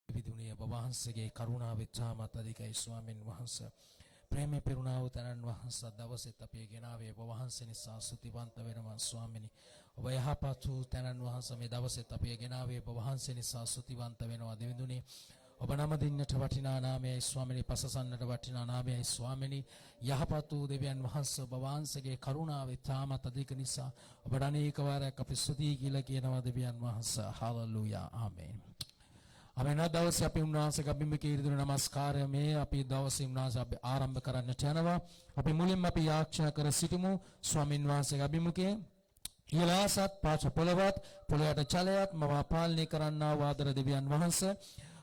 විදුණිය ඔබ වහන්සේගේ කරුණාව ඉතාමත් අධිකයි ස්වාමින් වහන්සේ. ප්‍රේමේ පෙරුණා වූ තනන් වහන්සේ දවසෙත් අපි ගෙනාවේ ඔබ වහන්සේ නිසා ස්තුතිවන්ත වෙනවා ස්වාමිනී. ඔබ යහපත් වූ තනන් වහන්සේ මේ දවසෙත් අපි ගෙනාවේ ඔබ වහන්සේ නිසා ස්තුතිවන්ත වෙනවා දෙවිඳුනි. ඔබ නම දින්නට වටිනා නාමයයි ස්වාමිනී, පසසන්නට වටිනා නාමයයි ස්වාමිනී. යහපත් වූ දෙවියන් වහන්සේ ඔබ වහන්සේගේ කරුණාව ඉතාමත් අධික නිසා ඔබට අනේක වාරයක් අපි ස්තුතියි කියලා කියනවා දෙවියන් වහන්සේ. හාලෙලූයා ආමේන්. අමෙන් දවසේ අපි උන්වහන්සේගේ අභිමුඛයේ ඉදිරි නමස්කාරය මේ අපි දවසේ උන්වහන්සේ අපි ආරම්භ කරන්නට යනවා. අපි මුලින්ම අපි යාඥා කර සිටිමු ස්වාමින් වහන්සේගේ අභිමුඛයේ ඊලාසත් පාච පොළවත් පොළයට චලයක් මම පාලනය කරන්නා වූ ආදර දෙවියන් වහන්සේ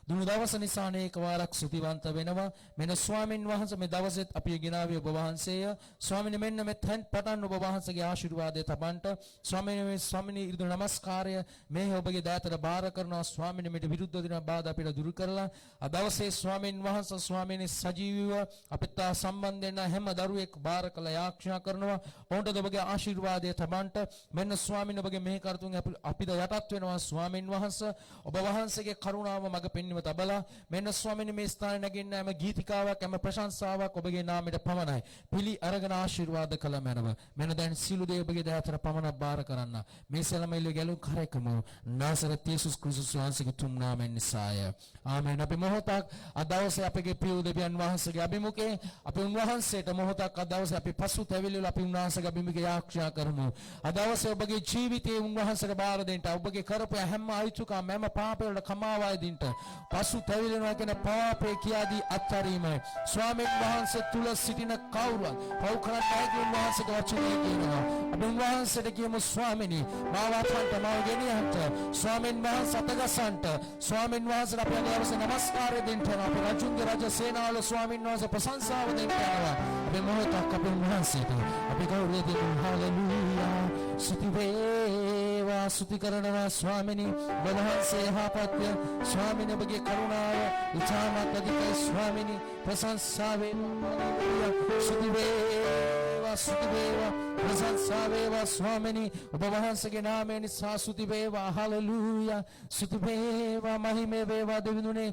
දුනු දවස නිසා අනේක වාරක් ස්තුතිවන්ත වෙනවා. මෙන්න ස්වාමින් වහන්සේ මේ දවසෙත් අපි ගෙනාවේ ඔබ වහන්සේය. ස්වාමිනේ මෙන්න මෙතෙන් පටන් ඔබ වහන්සේගේ ආශිර්වාදය තබන්ට ස්වාමිනේ ඉරිදු නමස්කාරය මේ ඔබගේ දයාතට බාර කරනවා. ස්වාමිනේ මෙට විරුද්ධ දින බාධා අපිට දුරු කරලා අද දවසේ ස්වාමින් වහන්සේ ස්වාමිනේ සජීවීව අපිට සම්බන්ධ වෙන හැම දරුවෙක් බාර කළ යාඥා කරනවා. ඔවුන්ට ඔබගේ ආශිර්වාදය තබන්ට මෙන්න ස්වාමිනේ ඔබගේ මේ කරතුන් අපිට යටත් වෙනවා. ස්වාමින් වහන්සේ ඔබ වහන්සේගේ කරුණාව මඟ පෙන්වීම තබලා මෙන්න ස්වාමිනේ මේ ස්ථානයේ නැගින්න හැම ගීතිකාවක් හැම ප්‍රශංසාවක් ඔබගේ නාමයට පමණයි පිළි අරගෙන ආශිර්වාද කළ මැනව. මෙන්න දැන් සිළු දේ ඔබගේ දයාතර පමණක් බාර කරන්න. මේ සැලමෙල්ල ගැලුම් කරේකම නාසරත් යේසුස් ක්‍රිස්තුස් වහන්සේගේ තුන් නාමයෙන් නිසාය. ආමේන්. අපි මොහොතක් අද දවසේ අපගේ ප්‍රිය දෙවියන් වහන්සේගේ අභිමුඛයේ අපි උන්වහන්සේට මොහොතක් අද දවසේ අපි පසුතැවිලිවල අපි උන්වහන්සේගේ අභිමුඛයේ යාඥා කරමු. අද දවසේ ඔබගේ ජීවිතයේ උන්වහන්සේට බාර දෙන්න ඔබගේ කරපු හැම අයිතුකම් හැම පාපවලට කමාවයි දින්ට පසු තැවිලෙනවා කියන පාපේ කියාදී අත්හැරීමයි. ස්වාමීන් වහන්සේ තුල සිටින කවුරුත් පව් කරන්නේ නැහැ කියන වහන්සේට වචනේ කියනවා. අපි වහන්සේට කියමු ස්වාමිනී මාව අතන්ට මාව ගෙනියන්ට ස්වාමීන් වහන්සේ අතගසන්ට ස්වාමීන් වහන්සේට අපි අද දවසේ නමස්කාරය දෙන්න අපි රජුන්ගේ රජ සේනාවල ස්වාමීන් වහන්සේ ප්‍රශංසාව දෙන්න යනවා. අපි මොහොතක් අපි වහන්සේට අපි ගෞරවය දෙමු. හාලෙලූයා. ස්තුති වේවා ස්තුති කරනවා ස්වාමිනී වහන්සේ යහපත්ය ස්වාමිනේ ඔබගේ කරුණාව ඉතාමත් අධිකයි ස්වාමිනී ප්‍රශංසා වේවා. ස්තුති වේවා ප්‍රශංසා වේවා ස්වාමිනී ඔබ වහන්සේගේ නාමය නිසා ස්තුති වේවා. හාලෙලූයා. ස්තුති වේවා මහිමේ වේවා දෙවිඳුනේ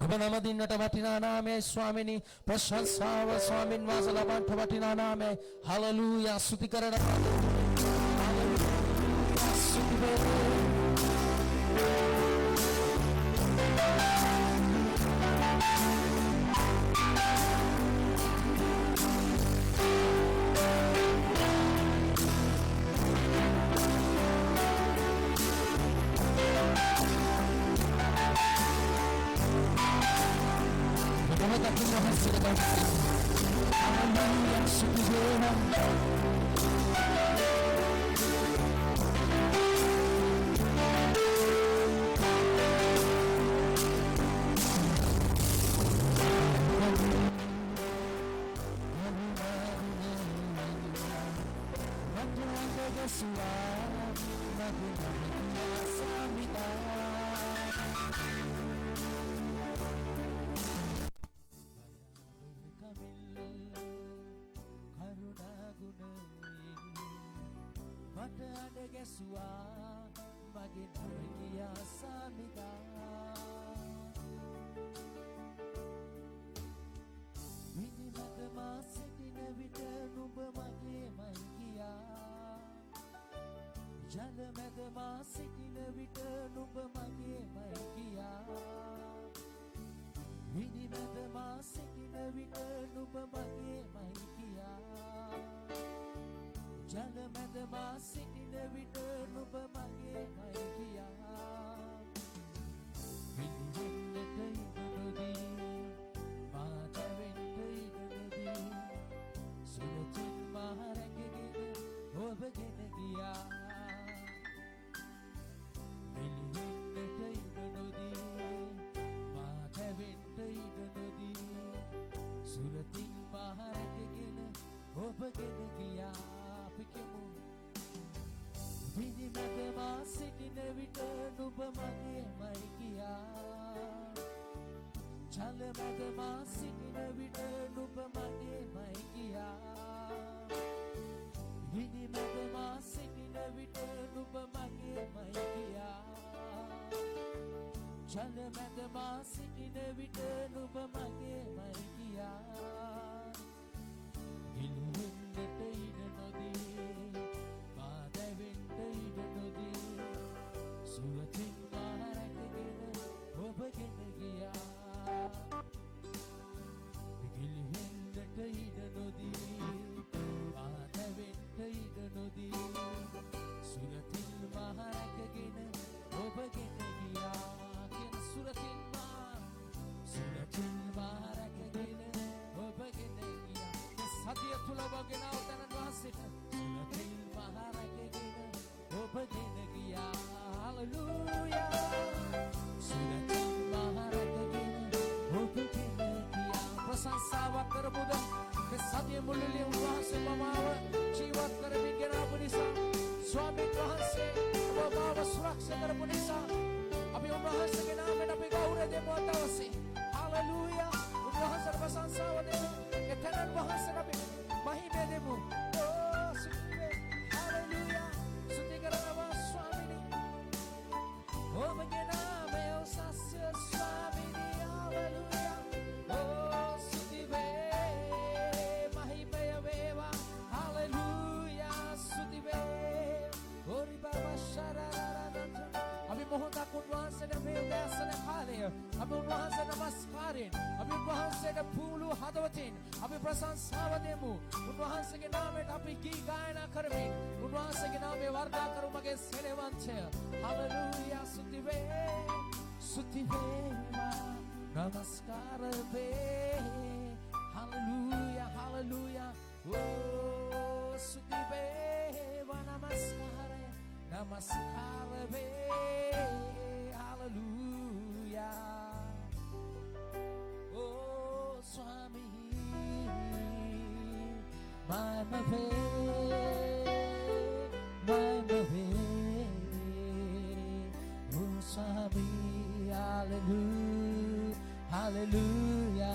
ඔබ නම දින්නට වටිනා නාමයයි ස්වාමිනී ප්‍රශංසාව ස්වාමින් වහන්සේ ලබන්ට වටිනා නාමයයි. හාලෙලූයා. ස්තුති කරනවා. හාලෙලූයා. ස්තුති වේවා. විනිමැද මා සිටින විට නුඹ මගේමයි කියා ජලමැද මා සිටින විට නුඹ මගේමයි කියා විනිමැද මා සිටින විට නුඹ මගේමයි කියා ජලමැද මා සිටින විට නුඹ මගේමයි කියා ගිලෙන්නට ඉඩ නොදී මා දැවෙන්න ඉඩ නොදී සුවතින් මා රැකගෙන ඔබගෙන ගියා ගිලෙන්නට ඉඩ නොදී මා දැවෙන්න ඉඩ නොදී සුවතින් මා රැකගෙන ඔබගෙන ගියා සුරතින් මා රැකගෙන ඔබගෙන ගියා සතිය තුල වගෙන අවතන වාසිත සුරතින් මා රැකගෙන ඔබගෙන ගියා හලෙලූයා සුරතින් මා රැකගෙන ඔබගෙන ගියා ප්‍රශංසාවක් කරමුද මේ සතිය මුළුල්ලේ උන්වහන්සේ මමාව ජීවත් කරමින් ගෙනාවු නිසා ස්වාමීන් වහන්සේ ඔබව සුරක්ෂා කරපු නිසා අපි උන්වහන්සේගේ නාමයෙන් අපි ගෞරව දෙමු දවසේ හලෙලූයා උන්වහන්සේට ප්‍රශංසාව දෙමු එතන වහන්සේට අපි මහිමය දෙමු සුතිවේ හලෙලූයා සුති කරනවා ස්වාමීනි ඔබගේ නාමය උසස්ය ස්වාමීනි හලෙලූයා සුතිවේ මහිමය වේවා හලෙලූයා සුතිවේ ඕරි බබා ශරරරරට අපි මොහොතක් උන්වහන්සේට මේ උදෑසන කාලය අපි උන්වහන්සේට නමස්කාරයෙන් අපි උන්වහන්සේට පූලු හදවතින් අපි ප්‍රශංසාව දෙමු උන්වහන්සේගේ නාමයට අපි ගී ගායනා කරමින් උන්වහන්සේගේ නාමය වර්ධා කරු මගේ සෙනෙවන්තය හලෙලූයා ස්තුති වේවා නමස්කාර වේ හලෙලූයා හලෙලූයා ස්තුති වේවා නමස්කාර වේ hallelujah oh swami my oh swami hallelujah hallelujah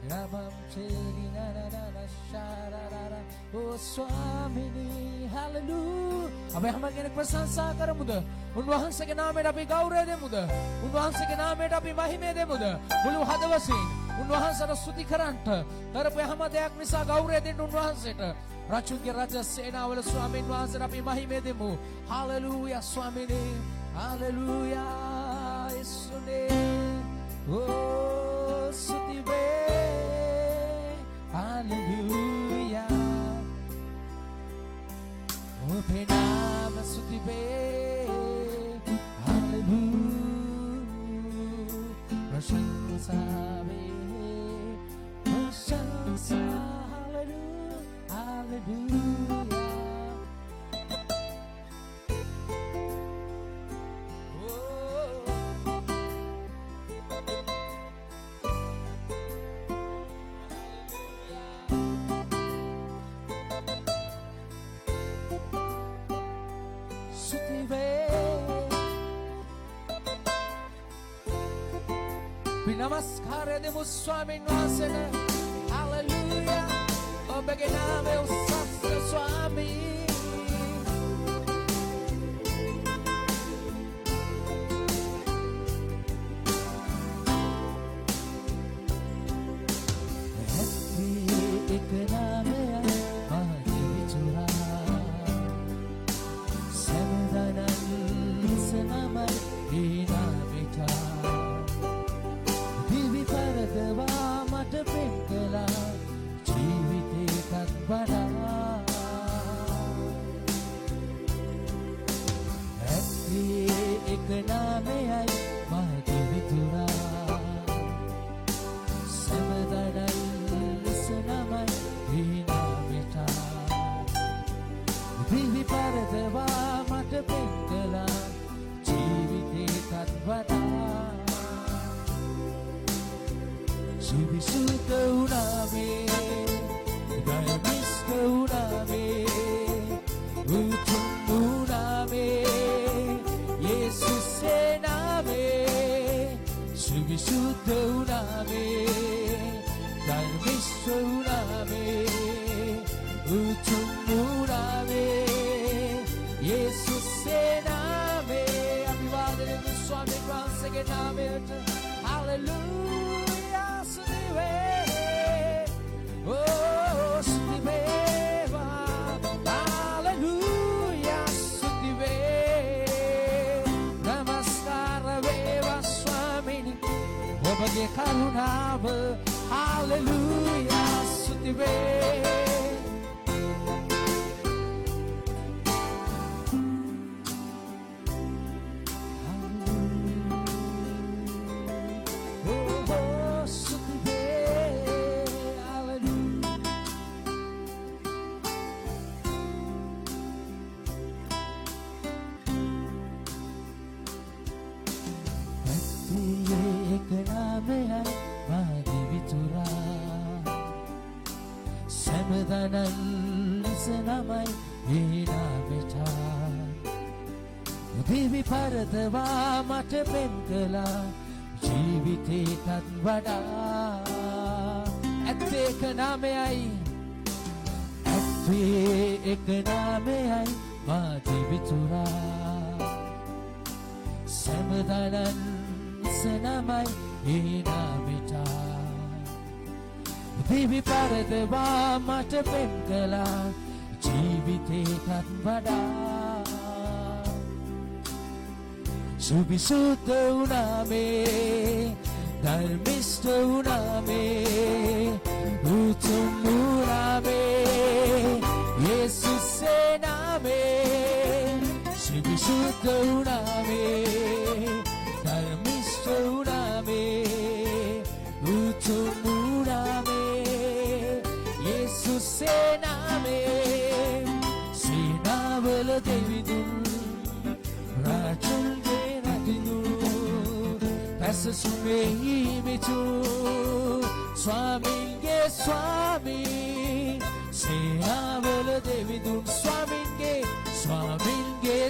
ramam cheli na na na sharara oh swamini hallelujah අපි හැම කෙනෙක් ප්‍රශංසා කරමුද උන්වහන්සේගේ නාමයට අපි ගෞරවය දෙමුද උන්වහන්සේගේ නාමයට අපි මහිමය දෙමුද මුළු හදවතින් උන්වහන්සේට ස්තුති කරන්ට කරපු හැම දෙයක් නිසා ගෞරවය දෙන්න උන්වහන්සේට රාජුගේ රාජ සේනාවල ස්වාමීන් වහන්සේට අපි මහිමය දෙමු හalleluya ස්වාමීනි hallelujah යේසුනේ oh ස්තුති වේ hallelujah ඔබේ නාම ස්තුති වේ hallelujah ප්‍රශංසා වේ ප්‍රශංසා hallelujah hallelujah නමස්කාරය දෙමු ස්වාමීන් වහන්සේට හalleluya ඔබගේ නාමය උසස්ය ස්වාමී එක නාමයයි මහජීවිතුරා සමදනන් සමමයි ඊනාමිතා දවා මට පෙන් කළා ජීවිතේටත් වඩා ඇත්තේ එක නාමයයි මගේ විතුරා සමදඩල් ලෙස නමයි ඒ නාමෙටා දිවි පරදවා මට පෙන් කළා ජීවිතේටත් වඩා විසුද්ධ වුණ යේසුස්සේ නාමේ අභිවාදනය ස්වාමීන් වහන්සේගේ නාමයට හalleluya ස්තුති වේ ස්තුති වේවා හalleluya ස්තුති වේ නමස්කාර වේවා ස්වාමීනි ඔබගේ කරුණාව හalleluya ස්තුති වේ දිවි පරදවා මට පෙම් කළා ජීවිතේටත් වඩා ඇත්තේ එක නාමයයි ඇත්තේ එක නාමයයි මා දිවිතුරා සෑමදානන් සනමයි ඒ නාමෙට දිවි පරදවා මට පෙම් කළා ජීවිතේටත් වඩා සුවිසුද්ධ වුණාමේ ධර්මිෂ්ඨ වුණාමේ උතුම් වුණාමේ යේසුස්සේ නාමේ සුවිසුද්ධ වුණාමේ ධර්මිෂ්ඨ වුණාමේ උතුම් වුණාමේ යේසුස්සේ නාමේ සීනාවල දෙවිඳුන් රාජුන් Sumei mitu Swaminge Swami Sehavela Devidun Swaminge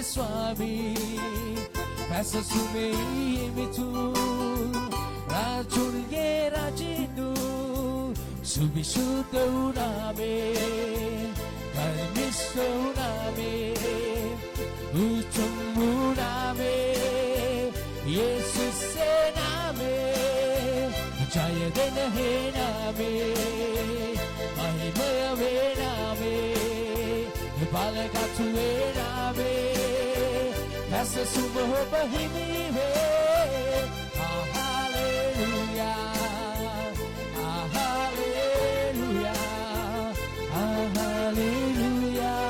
Swami Pasa sumei mitu Rajunge Rajinu Subishuddha uname Karmishta uname Uttam uname Yesusse Jaya dena he naame mahimaya ve naame balagatu ve naame nasa subho bahimi ve hallelujah hallelujah hallelujah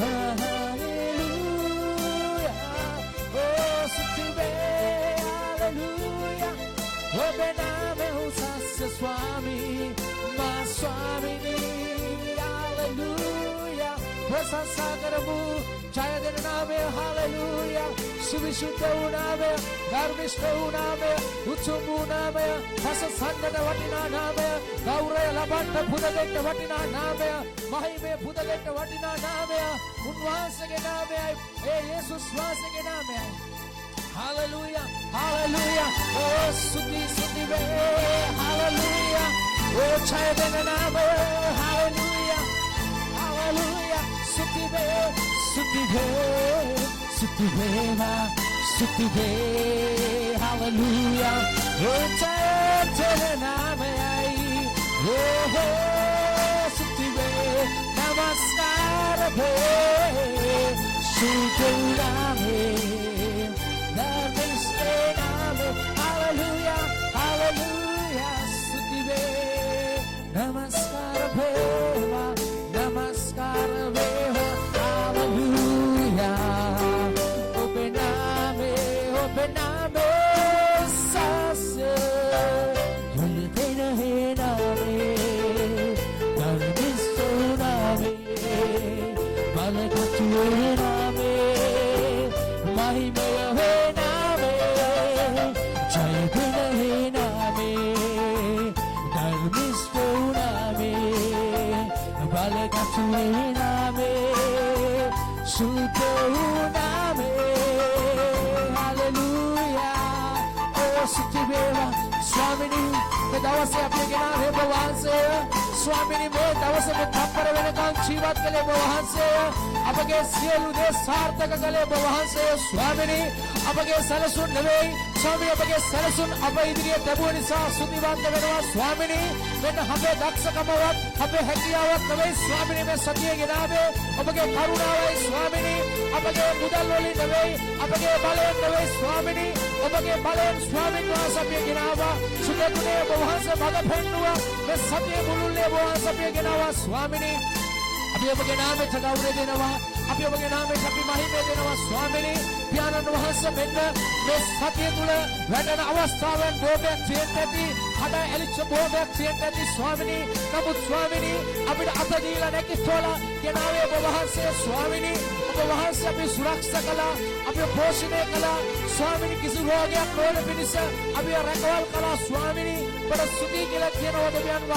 hallelujah oh sutibe hallelujah Obename usase Swami, ma Swamini, hallelujah. Prasasagaramu, Jayadaname, hallelujah. Suvishuddha uname, Dharmishta uname, Uttam uname, Hasasangana vatina name, Gauraya labanta pudagetta vatina name, Mahime pudagetta vatina name, Unvasage name, Jesus vasage name. Hallelujah, hallelujah, oh Suti Suti ve, hallelujah, oh Chayadana name, hallelujah, hallelujah, Suti ve, Suti ve, Suti veva, Suti ve, hallelujah, oh Chayadana name, oh Suti ve, Namaskar ve, Suti name. Hallelujah, hallelujah, Sutive, Namaskar Bheva, Namaskar Bheva, hallelujah, Opename, Sase, Yulitena Hename, Dharmisto Name, Balagatu Hename, Mahimaya Hename, Jayaguna Hename, Dharmisto Name, Balagatu Hename, Shuddha Name, hallelujah, oh Sutiveva, Swamini, the Dawase apne ke naam hai bhagwan se ස්වාමිනී මේ දවසේ තප්පර වෙනකන් ජීවත් කළේ ඔබ වහන්සේය. අපගේ සියලු දේ සාර්ථක කළේ ඔබ වහන්සේය ස්වාමිනී. අපගේ සැලසුම් නෙවෙයි ස්වාමී අපගේ සැලසුම් අප ඉදිරියට ලැබුව නිසා ස්තුතිවන්ත වෙනවා ස්වාමිනී. මෙන්න අපේ දක්ෂකමවත් අපේ හැකියාවක් නෙවෙයි ස්වාමිනී මේ සතියේ ගෙනාවේ ඔබගේ කරුණාවයි ස්වාමිනී. අපගේ මුදල් වලින් නෙවෙයි අපගේ බලයෙන් නෙවෙයි ස්වාමිනී. ඔබගේ බලයෙන් ස්වාමීන් වහන්සේ අපේ ගෙනාවා. සුදකුනේ ඔබ වහන්සේ මඟ පෙන්නුවා. මේ සතියේ මුළුල්ලේ ඔබ වහන්සේ අපේ ගෙනාවා ස්වාමිනී. අපි ඔබගේ නාමයට ගෞරව දෙනවා. අපි ඔබගේ නාමයට අපි මහිමය දෙනවා ස්වාමිනී. පියාණන් වහන්සේ මෙන්න මේ සතිය තුළ වැඩෙන අවස්ථාවෙන් බොහෝමයක් තියෙන්න ඇති. හඩ ඇලිච්ච බොහෝමයක් තියෙන්න ඇති ස්වාමිනී. නමුත් ස්වාමිනී අපිට අත දීලා නැගිටවලා ගෙනාවේ ඔබ වහන්සේ ස්වාමිනී. ඔබ වහන්සේ අපි සුරක්ෂා කළා. අපි පෝෂණය කළා ස්වාමිනී. කිසි රෝගයක් නොවන පිණිස අපි රැකවල් කළා ස්වාමිනී. බඩ සුදී කියලා කියනවාද පියාණන්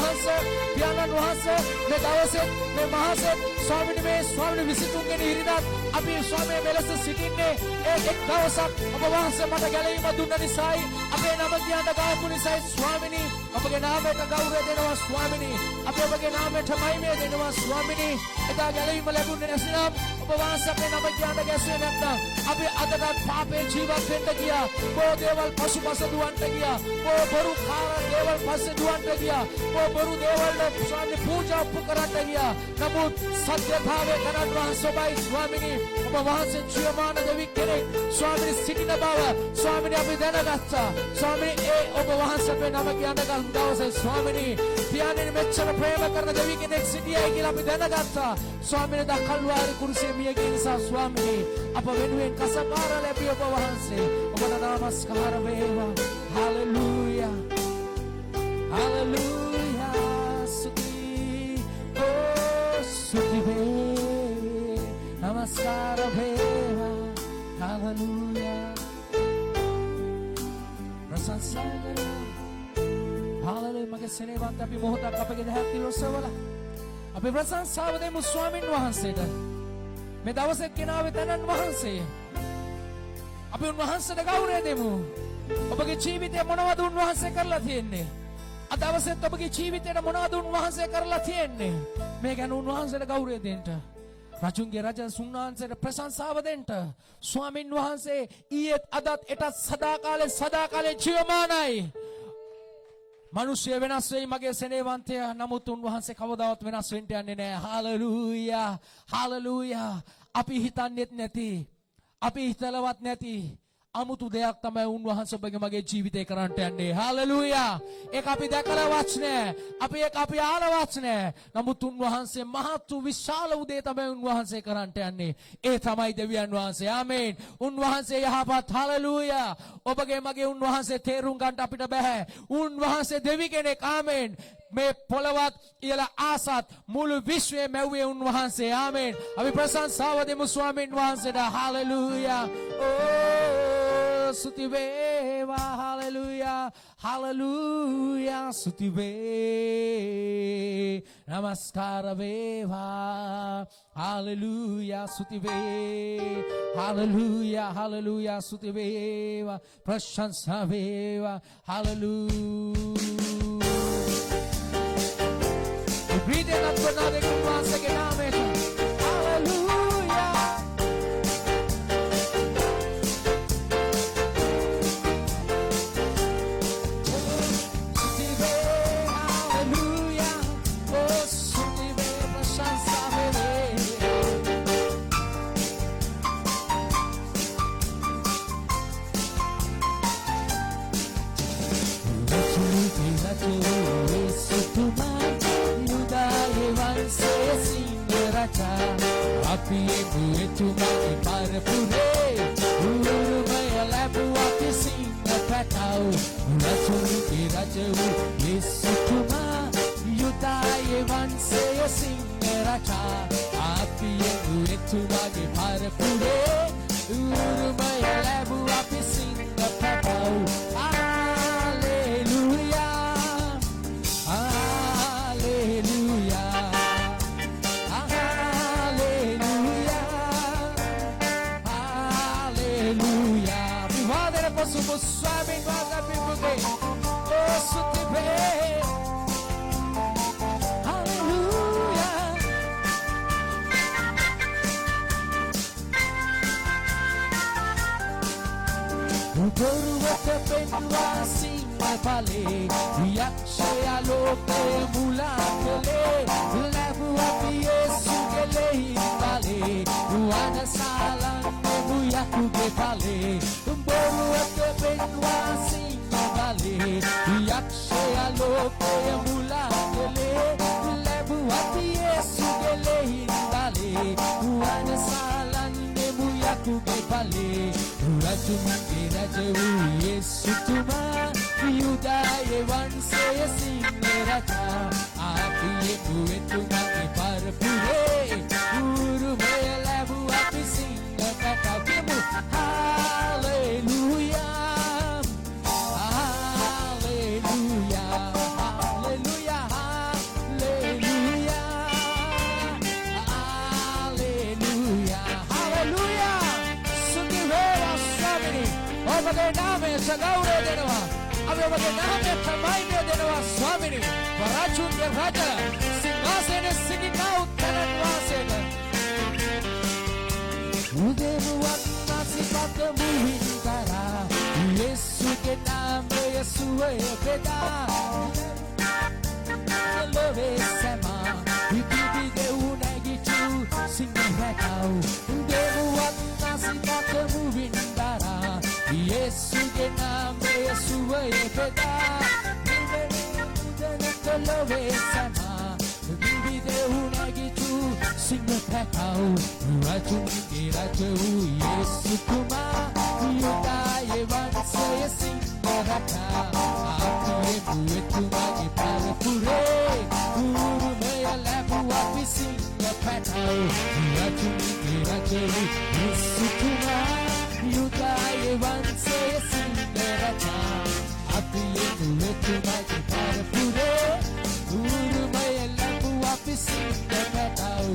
වහන්සේ මේ දවසේ මේ මාසෙත් ස්වාමිනී මේ ස්වාමිනී 23 වෙනි ඉරිදා අපි ස්වාමී මෙලෙස සිටින්නේ ඒ එක් දවසක් ඔබ වහන්සේ මට ගැලවීම දුන්න නිසායි අපේ නම කියන්න ගාපු නිසායි ස්වාමිනී. ඔබගේ නාමයට ගෞරව දෙනවා ස්වාමිනී. අපි ඔබගේ නාමයට මහිමය දෙනවා ස්වාමිනී. එදා ගැලවීම ලැබුණේ නැසනම් ඔබ වහන්සේ අපේ නම කියන්න ගැසුවේ නැත්නම් අපි අදටත් පාපේ ජීවත් වෙන්න ගියා. බොහෝ දේවල් පසුපස දුවන්ට ගියා. බොහෝ බොරු කාරණා දේවල් පස්සේ දුවන්ට ගියා. බොහෝ බොරු දේවල් ස්වාමී පූජා උප කරන්න ගියා. නමුත් සත්‍යතාවයේ කරන් වහන්සේයි ස්වාමිනී ඔබ වහන්සේ ජීවමාන දෙවි කෙනෙක් ස්වාමිනී සිටින බව ස්වාමිනී අපි දැනගත්තා. ස්වාමිනී ඒ ඔබ වහන්සේ අපේ නම කියන්න ගන්න දවසේ ස්වාමිනී පියාණන් මෙච්චර ප්‍රේම කරන දෙවි කෙනෙක් සිටියයි කියලා අපි දැනගත්තා. ස්වාමිනී දා කල්වාරි කුරුසියේ මිය ගිය නිසා ස්වාමිනී අප වෙනුවෙන් කසකාර ලැබිය ඔබ වහන්සේ ඔබට නමස්කාර වේවා. හalleluya හalleluya ස්තුති වේ නමස්කාර වේවා. හalleluya ප්‍රශංසා කරනවා. හalleluya මගේ සෙනෙහවන්ත අපි මොහොතක් අපගේ දහයක් තිලොස්සවලා අපි ප්‍රශංසාව දෙමු ස්වාමින් වහන්සේට. මේ දවසේ කෙනාවේ තනන් වහන්සේ අපි උන්වහන්සේට ගෞරවය දෙමු. ඔබගේ ජීවිතේ මොනවද උන්වහන්සේ කරලා තියෙන්නේ? අද දවසෙත් ඔබගේ ජීවිතේට මොනවද උන්වහන්සේ කරලා තියෙන්නේ? මේ ගැන උන්වහන්සේට ගෞරවය දෙන්න. රජුන්ගේ රජ සුන්වහන්සේට ප්‍රශංසාව දෙන්න. ස්වාමින් වහන්සේ ඊයේත් අදත් එටත් සදාකාලේ ජීවමානයි. මිනිස්සු වෙනස් වෙයි මගේ සෙනෙහවන්තය. නමුත් උන්වහන්සේ කවදාවත් වෙනස් වෙන්න යන්නේ නැහැ. Hallelujah hallelujah. අපි හිතන්නේත් නැති අපි හිතලවත් නැති අමුතු දෙයක් තමයි උන්වහන්සේ ඔබගේ මගේ ජීවිතේ කරන්නට යන්නේ. හalleluya. ඒක අපි දැකලා වචනේ. අපි ආලවත් නැහැ. නමුත් උන්වහන්සේ මහත් වූ විශාල උදේ තමයි උන්වහන්සේ කරන්නට යන්නේ. ඒ තමයි දෙවියන් වහන්සේ. ආමේන්. උන්වහන්සේ යහපත්. හalleluya. ඔබගේ මගේ උන්වහන්සේ තේරුම් ගන්න අපිට බෑ. උන්වහන්සේ දෙවි කෙනෙක්. ආමේන්. මේ පොළවත් ඉහළ ආසත් මුළු විශ්වයේ මැව්වේ උන්වහන්සේ. ආමේන්. අපි ප්‍රශංසාව දෙමු ස්වාමීන් වහන්සේට. හalleluya. ස්තුති වේවා. Hallelujah hallelujah. ස්තුති වේ නමස්කාර වේවා. හalleluya ස්තුති වේ. හalleluya හalleluya ස්තුති වේවා. ප්‍රශංසා වේවා. Hallelujah. Breathe in for another good once again. Amen. Hallelujah. Hallelujah. Oh, Sudive, Prashansa Vele. Api etumaගේ පරපුරේ උරුමය ලැබුවා කිසිම පැටව. රජුගේ රජ වූ යේසුතුමා යුදායේ වංශය සිංහ රජා. අපි එතුමාගේ පරපුරේ උරුමය ලැබුවා කිසිම පැටව. Somos suaves em nossa vida. Oh, suave. උපරුවට පෙන්වා සිංහ ඵලේ යක්ෂයා ලෝකේ මුලා කළේ ලැබුවා යේසුගේ ලෙහින් ඵලේ වනසාලන්නේ මුයකුගේ ඵලේ උපරුවට පෙන්වා සිංහ ඵලේ යක්ෂයා ලෝකේ මුලා කළේ ලැබුවා යේසුගේ ලෙහින් ඵලේ වනසාලන්නේ මුයකුගේ ඵලේ රජුගේ රජ වූ යේසුතුමා යුදායේ වංශයේ සිංහ රජා ආපියේ දුවෙතුමාගේ පරපුරේ උරුමය ලැබුවා අපි සිංහ පැටවමු hallelujah hallelujah hallelujah hallelujah hallelujah සුතිවේවා ස්වාමිනී ඔබගේ නාමය සගෞරව දෙනවා අපි ඔබගේ නාමය ප්‍රමයිනය දෙනවා ස්වාමිනී වරාජුන්ගේ රජ සිංහාසනයේ සිටිනා උත්තර වාසයට උදේමුවත් නැසිපත මුහින් කරා යේසුගේ නාමය යසුවේ බෙදා ලොවේ සමා විපිදි උනගිචු සිංහරකව උදේමුවත් නැසිපත මුහින් කරා යේසුගේ නාමය යසුවේ බෙදා ලොවේ සමා විපිදි උනගිචු සිංහරකව රජුගේ රජ වූ යේසුතුමා යුදායේ වංශයේ සිංහ රජා ආපියේ දුවෙතුමාගේ පරපුරේ උරුමය ලැබුවා අපි සිංහ පැටව රජුගේ රජ වූ යේසුතුමා යුදායේ වංශයේ සිංහ රජා ආපියේ දුවෙතුමාගේ පරපුරේ උරුමය ලැබුවා අපි සිංහ පැටව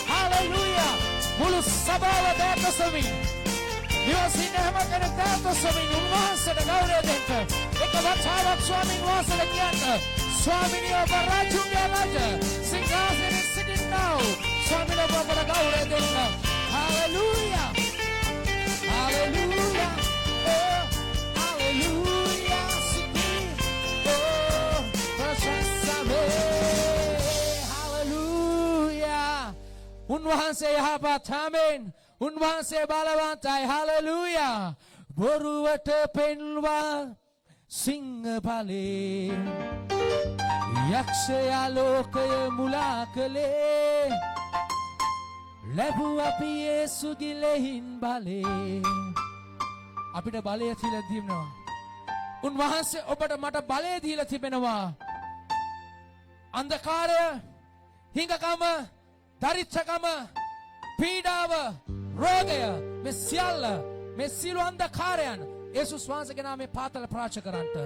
Hallelujah! Mulu sabala dentro sami. Dios inama kana dentro sami. Unwasa na gaure dentro. Ekavachava swami unwasa na kianda. Swami ni obaraju ni raja. Singhasana sitting now. Swami na babala gaure dentro. Hallelujah! Hallelujah! Oh, hallelujah! Siti. Oh, prasasame. උන්වහන්සේ යහපත් ආමෙන් උන්වහන්සේ බලවන්තයි hallelujah බොරුවට පෙන්වා සිංහ ඵලේ යක්ෂයා ලෝකය මුලා කළේ ලැබුවා අපි යේසුගේ ලෙහින් බලේ අපිට බලය දීලා තිබෙනවා උන්වහන්සේ ඔබට මට බලය දීලා තිබෙනවා අන්ධකාරය හිඟකම දරිද්‍රකම පීඩාව රෝගය මේ සියල්ල මේ සියලු අන්ධකාරයන් යේසුස් වහන්සේගේ නාමයෙන් පාතල ප්‍රාච කරන්ට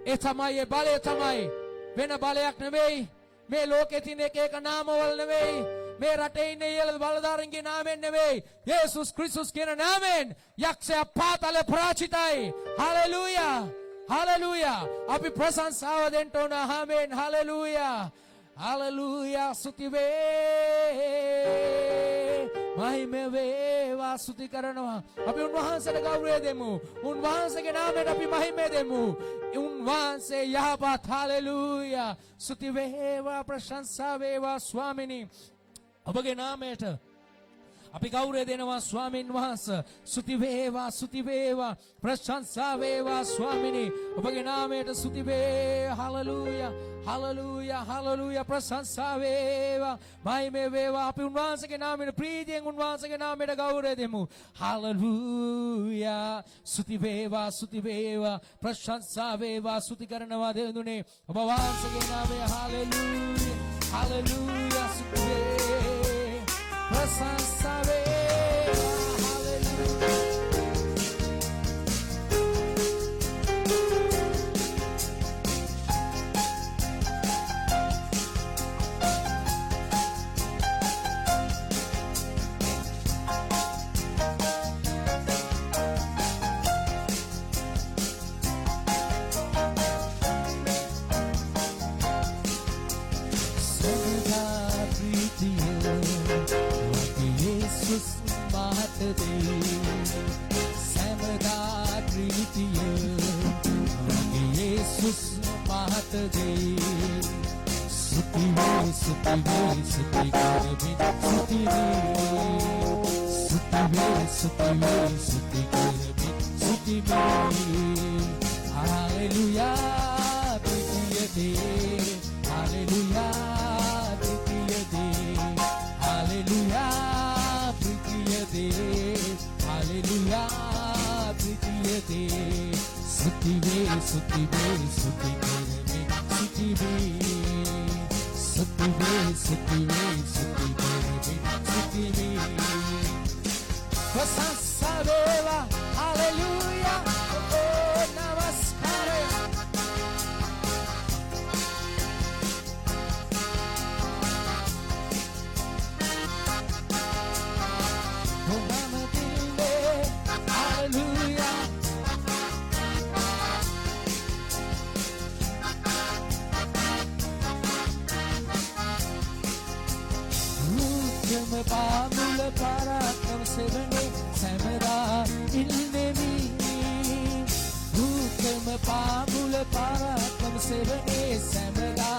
ඒ තමයි ඒ බලය තමයි වෙන බලයක් නෙවෙයි මේ ලෝකේ තියෙන එක නාමවල නෙවෙයි මේ රටේ ඉන්න ඊළ බලධාරීන්ගේ නාමයෙන් නෙවෙයි යේසුස් ක්‍රිස්තුස් කියන නාමයෙන් යක්ෂයා පාතල ප්‍රාචිතයි හalleluya හalleluya අපි ප්‍රශංසාව දෙන්න ඕන ආමෙන් හalleluya Hallelujah, සුතිවේ මහිම වේවා ස්තුති කරනවා අපි උන්වහන්සේට ගෞරවය දෙමු උන්වහන්සේගේ නාමයට අපි මහිම දෙමු උන්වහන්සේ යහපත් hallelujah ස්තුති වේවා ප්‍රශංසා වේවා ස්වාමිනී ඔබගේ නාමයට අපි ගෞරවය දෙනවා ස්වාමින් වහන්සේ ස්තුති වේවා ප්‍රශංසා වේවා ස්වාමිනී ඔබගේ නාමයට ස්තුති වේ hallelujah hallelujah hallelujah ප්‍රශංසා වේවා මහිම වේවා අපි උන්වහන්සේගේ නාමයෙන් ප්‍රීතියෙන් උන්වහන්සේගේ නාමයට ගෞරවය දෙමු hallelujah ස්තුති වේවා ප්‍රශංසා වේවා ස්තුති කරනවා දෙනුනේ ඔබ වහන්සේගේ නාමය hallelujah hallelujah ස්තුති වේ ප්‍රශංසා වේවා hallelujah දේ සෑමදා ප්‍රීතිය මගේ යේසුස් මහත් දේ සුති වේ සුති වේ සුති කරමි සුති වේ සුති වේ සුති වේ සුති කරමි සුති වේ Hallelujah ප්‍රීතිය දේ Hallelujah ප්‍රීතිය දේ Hallelujah ප්‍රීතිය දේ Hallelujah ප්‍රීතිය දේ සුති වේ සුති වේ සුති කරමි සුති වේ සුති වේ සුති වේ සුති කරමි සුති වේ ප්‍රශංසා වේවා Hallelujah oh නමස්කාරය Pamula parakam sevane samara ilnemi Ukam pamula parakam sevane samara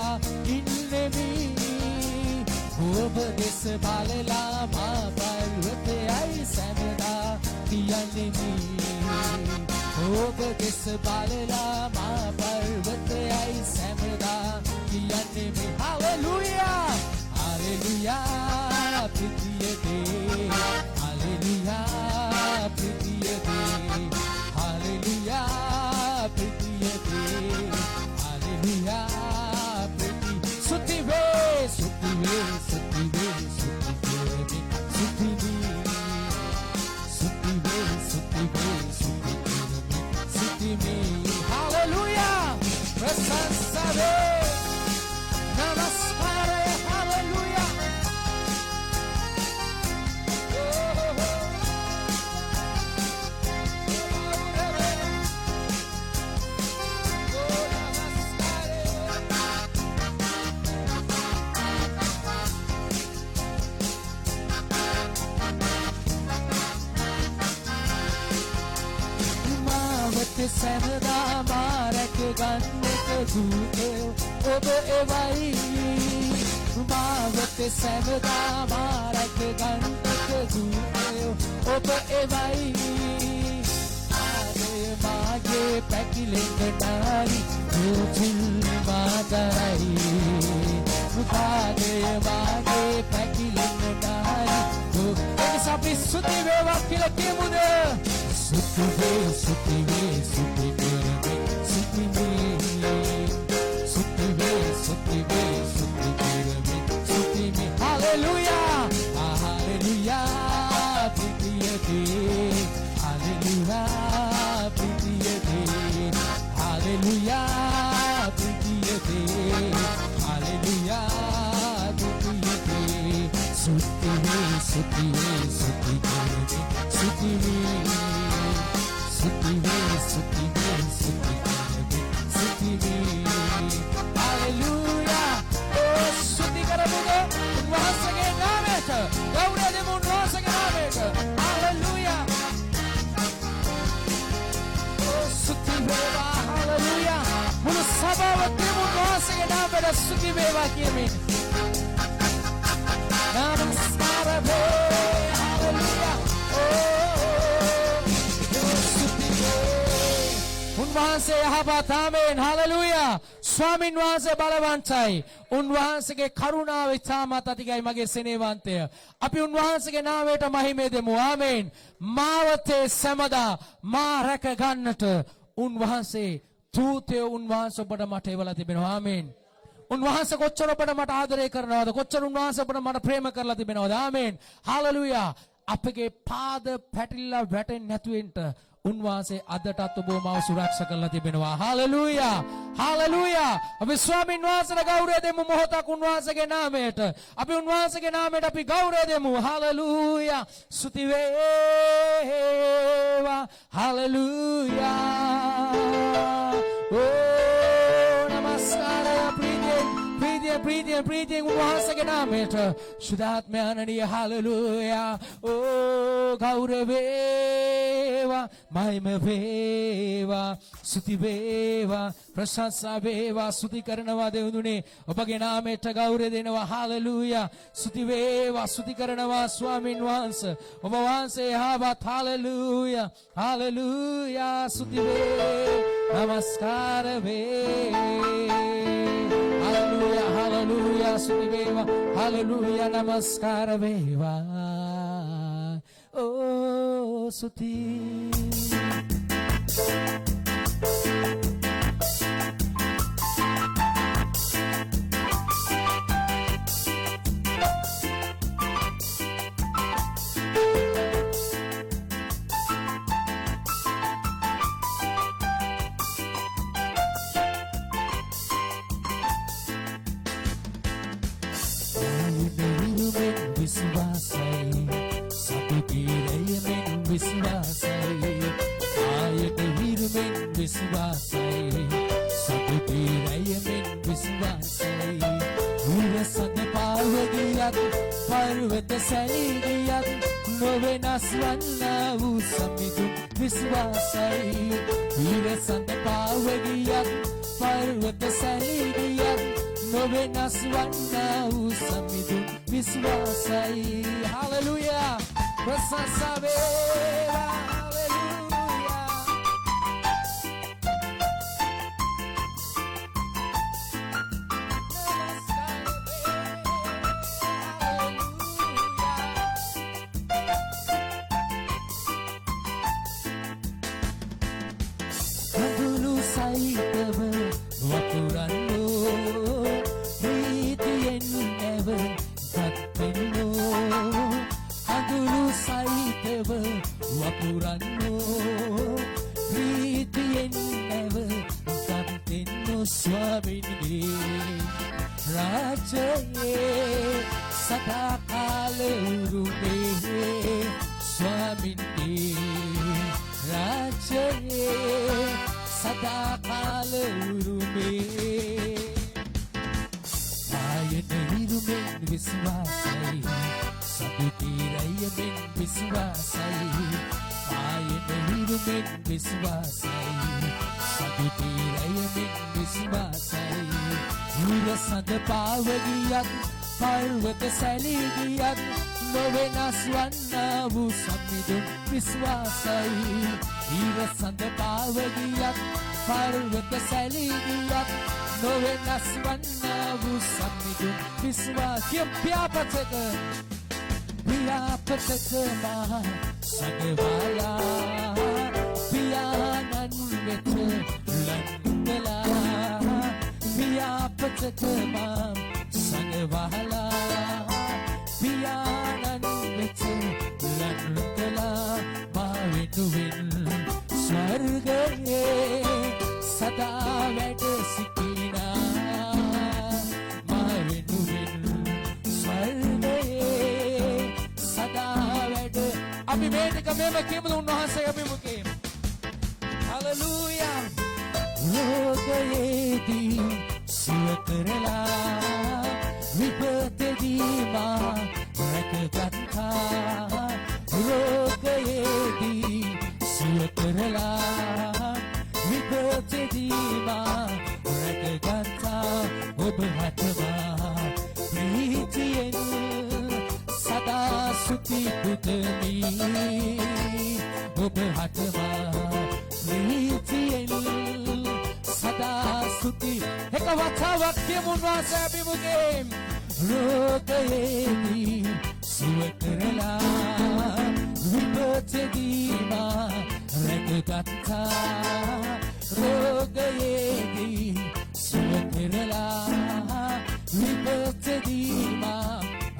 ilnemi Oba des balela ma parvate ai samara kiyanemi Oba des balela ma parvate ai samara kiyanemi Hallelujah Hallelujah Prithya de Hallelujah Prithya de Hallelujah Prithya de Hallelujah Prithya Suti ve Suti ve Suti ve Suti ve Suti ve Suti ve Suti ve Suti ve Suti ve Hallelujah Prasansa ve Namaskara Hallelujah සැමදා මාරක ගන්නට දූතයෝ ඔබ එවයි මාවත සැමදා මාරක ගන්නට දූතයෝ ඔබ එවයි ආදය මාගේ පැකිලෙන්න නාරි දූතිල් මාදරයි ආදය මාගේ පැකිලෙන්න නාරි එනිසා අපි ස්තුති වේවා කියලා කියමුද Suti ve, suti ve, suti karame, suti ve, suti ve, suti ve, suti karame, suti ve. Hallelujah, Hallelujah, prithya de, Hallelujah, prithya de, Hallelujah, prithya de, Hallelujah, prithya de. Suti ve, suti ve, suti karame, suti ve. Suti ve, suti ve, suti karame, suti ve. Hallelujah. Oh, suti karamude unwahasage nameta. Gaura demu unwahasage nameta. Hallelujah. Oh, suti veva. Hallelujah. Mulu sabawa demu unwahasage nameta suti veva kiyamin. Namaskara ve. Hallelujah. Oh. උන්වහන්සේ යහපත් ආමේන් hallelujah ස්වාමින් වහන්සේ බලවන්තයි උන්වහන්සේගේ කරුණාව ඉතාමත් අධිකයි මගේ සෙනෙහවන්තය අපි උන්වහන්සේගේ නාමයට මහිමේ දෙමු ආමේන් මාවතේ සමදා මා රැක ගන්නට උන්වහන්සේ දූතයෝ උන්වහන්සේ ඔබට මට එවලා තිබෙනවා ආමේන් උන්වහන්සේ කොච්චර ඔබට මට ආදරය කරනවද කොච්චර උන්වහන්සේ ඔබට මට ප්‍රේම කරලා තිබෙනවද ආමේන් හලෙලූයා අපගේ පාද පැටිලා වැටෙන්නේ නැතුවෙන්න උන්වහන්සේ අදටත් ඔබව මාව සුරක්ෂා කරලා තිබෙනවා හalleluya හalleluya අපි ස්වාමීන් වහන්සේට ගෞරවය දෙමු මොහොතක් උන්වහන්සේගේ නාමයට අපි උන්වහන්සේගේ නාමයට අපි ගෞරවය දෙමු හalleluya ස්තුති වේවා හalleluya oh නමස්කාරය ප්‍රීතිය ස්වාමී ප්‍රීතියෙන් උන්වහන්සේගේ නාමයට සුදාත්මයන්ණිය හලෙලූයා ඕ ගෞරව වේවා මහිම වේවා ස්තුති වේවා ප්‍රශංසා වේවා ස්තුති කරනවා දෙවිඳුනේ ඔබගේ නාමයට ගෞරව දෙනවා හලෙලූයා ස්තුති වේවා ස්තුති කරනවා ස්වාමින් වහන්සේ ඔබ වහන්සේ හාවත් හලෙලූයා හලෙලූයා ස්තුති වේ නමස්කාර වේ හලෙලූයා හලෙලූයා ස්තුති වේවා හලෙලූයා නමස්කාර වේවා ඕ ස්තුති විශ්වාසයි සතුටිරයමෙන් විශ්වාසයි ආයත හිරුමෙන් විශ්වාසයි සතුටිරයමෙන් විශ්වාසයි විරසද පාවගියක් පර්වත සැලීගියක් නොවෙනස් වන්නා වූ සමිඳුන් විශ්වාසයි විරසද පාවගියක් පර්වත සැලීගියක් නොවෙනස් වන්නා වූ සමිඳුන් විශ්වාසයි හලෙලූයා ප්‍රශංසා වේවා හලෙලූයා කඳුළු සහිතව වතුරන්නෝ ප්‍රීතියෙන් නැව අඳුරු සහිතව වපුරන්නෝ ප්‍රීතියෙන් නැව සම්පෙන්නෝ ස්වාමිනේ රාජයේ සදාකාල උරුමේ ස්වාමිනේ රාජයේ සදාකාල උරුමේ ආයත හිරුමෙන් විශ්වාසයි සතුටිරයමෙන් විශ්වාසයි ආයත හිරුමෙන් විශ්වාසයි සතුටිරයමෙන් විශ්වාසයි විරසඳ පාවගියක් පර්වත සැලීගියක් නොවෙනස් වන්නා වූ සමිඳුන් විශ්වාසයි විරසඳ පාවගියක් පර්වත සැලීගියක් නොවෙනස් වන්නා වූ සමිඳුන් විශ්වාසය ව්‍යාපතක මා සගවාලා පියාණන් වෙත ලන්දලා ව්‍යාපතක මා සගවාලා පියාණන් වෙත ලන්දලා මා වෙනුවෙන් ස්වර්ගයේ සදා වැඩ සිටිනා මා වෙනුවෙන් ස්වර්ගයේ සදා වැඩ අපි මේ ටික මෙම කියමු උන්වහන්සේ අපි මුකේ හලෙලූයා ලෝකයේදී සිය කරලා විපතේදී මා රැකගත්තා ලෝකයේදී සිය කරලා විපතේදී මා රැකගත්තා ඔබ හටවා ප්‍රීතියෙන් සදා සුති පුතමි ඔබ හටවා ප්‍රීතියෙන් සදා සුති එක වතාවක් කියමු වාසය බිමුගේ ලෝකයේදී සිය කරලා විපතේදී මා රැකගත්තා රෝගයේදී සිය කරලා විපතේදී මා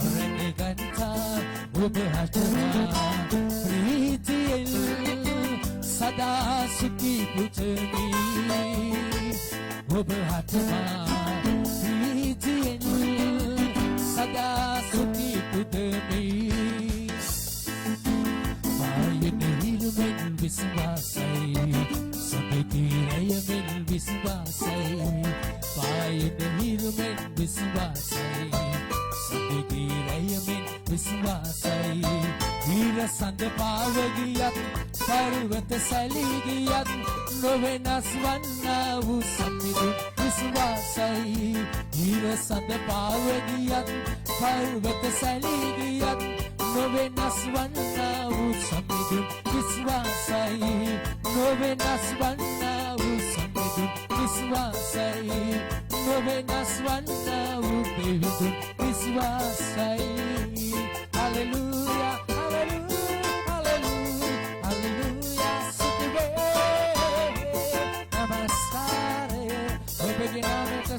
රැකගත්තා ඔබ හටවා ප්‍රීතියෙන් සදා සුඛී පුතමි ඔබ හටවා ප්‍රීතියෙන් සදා සුඛී පුතමි මායන හිරුමෙන් විශ්වාසයි සබකීරයමෙන් විශ්වාසයි පායන හිරුමෙන් විශ්වාසයි සඳගේ රැයමෙන් විශ්වාසයි වීර සඳ පාව ගියත් පර්වත සැලී ගියත් නොවෙනස් වන්නා වූ සම්මිදුන් විශ්වාසයි වීර සඳ පාව ගියත් පර්වත සැලී ගියත් නොවෙනස් වන්නා වූ සම්මිදුන් විශ්වාසයි නොවෙනස් වන්නා වූ සම්මිදුන් විශ්වාසයි නොවෙනස් වන්නා වූ දෙවිඳුන් විශ්වාසයි Hallelujah Hallelujah Hallelujah Hallelujah Namaskare ඔබගේ නාමයට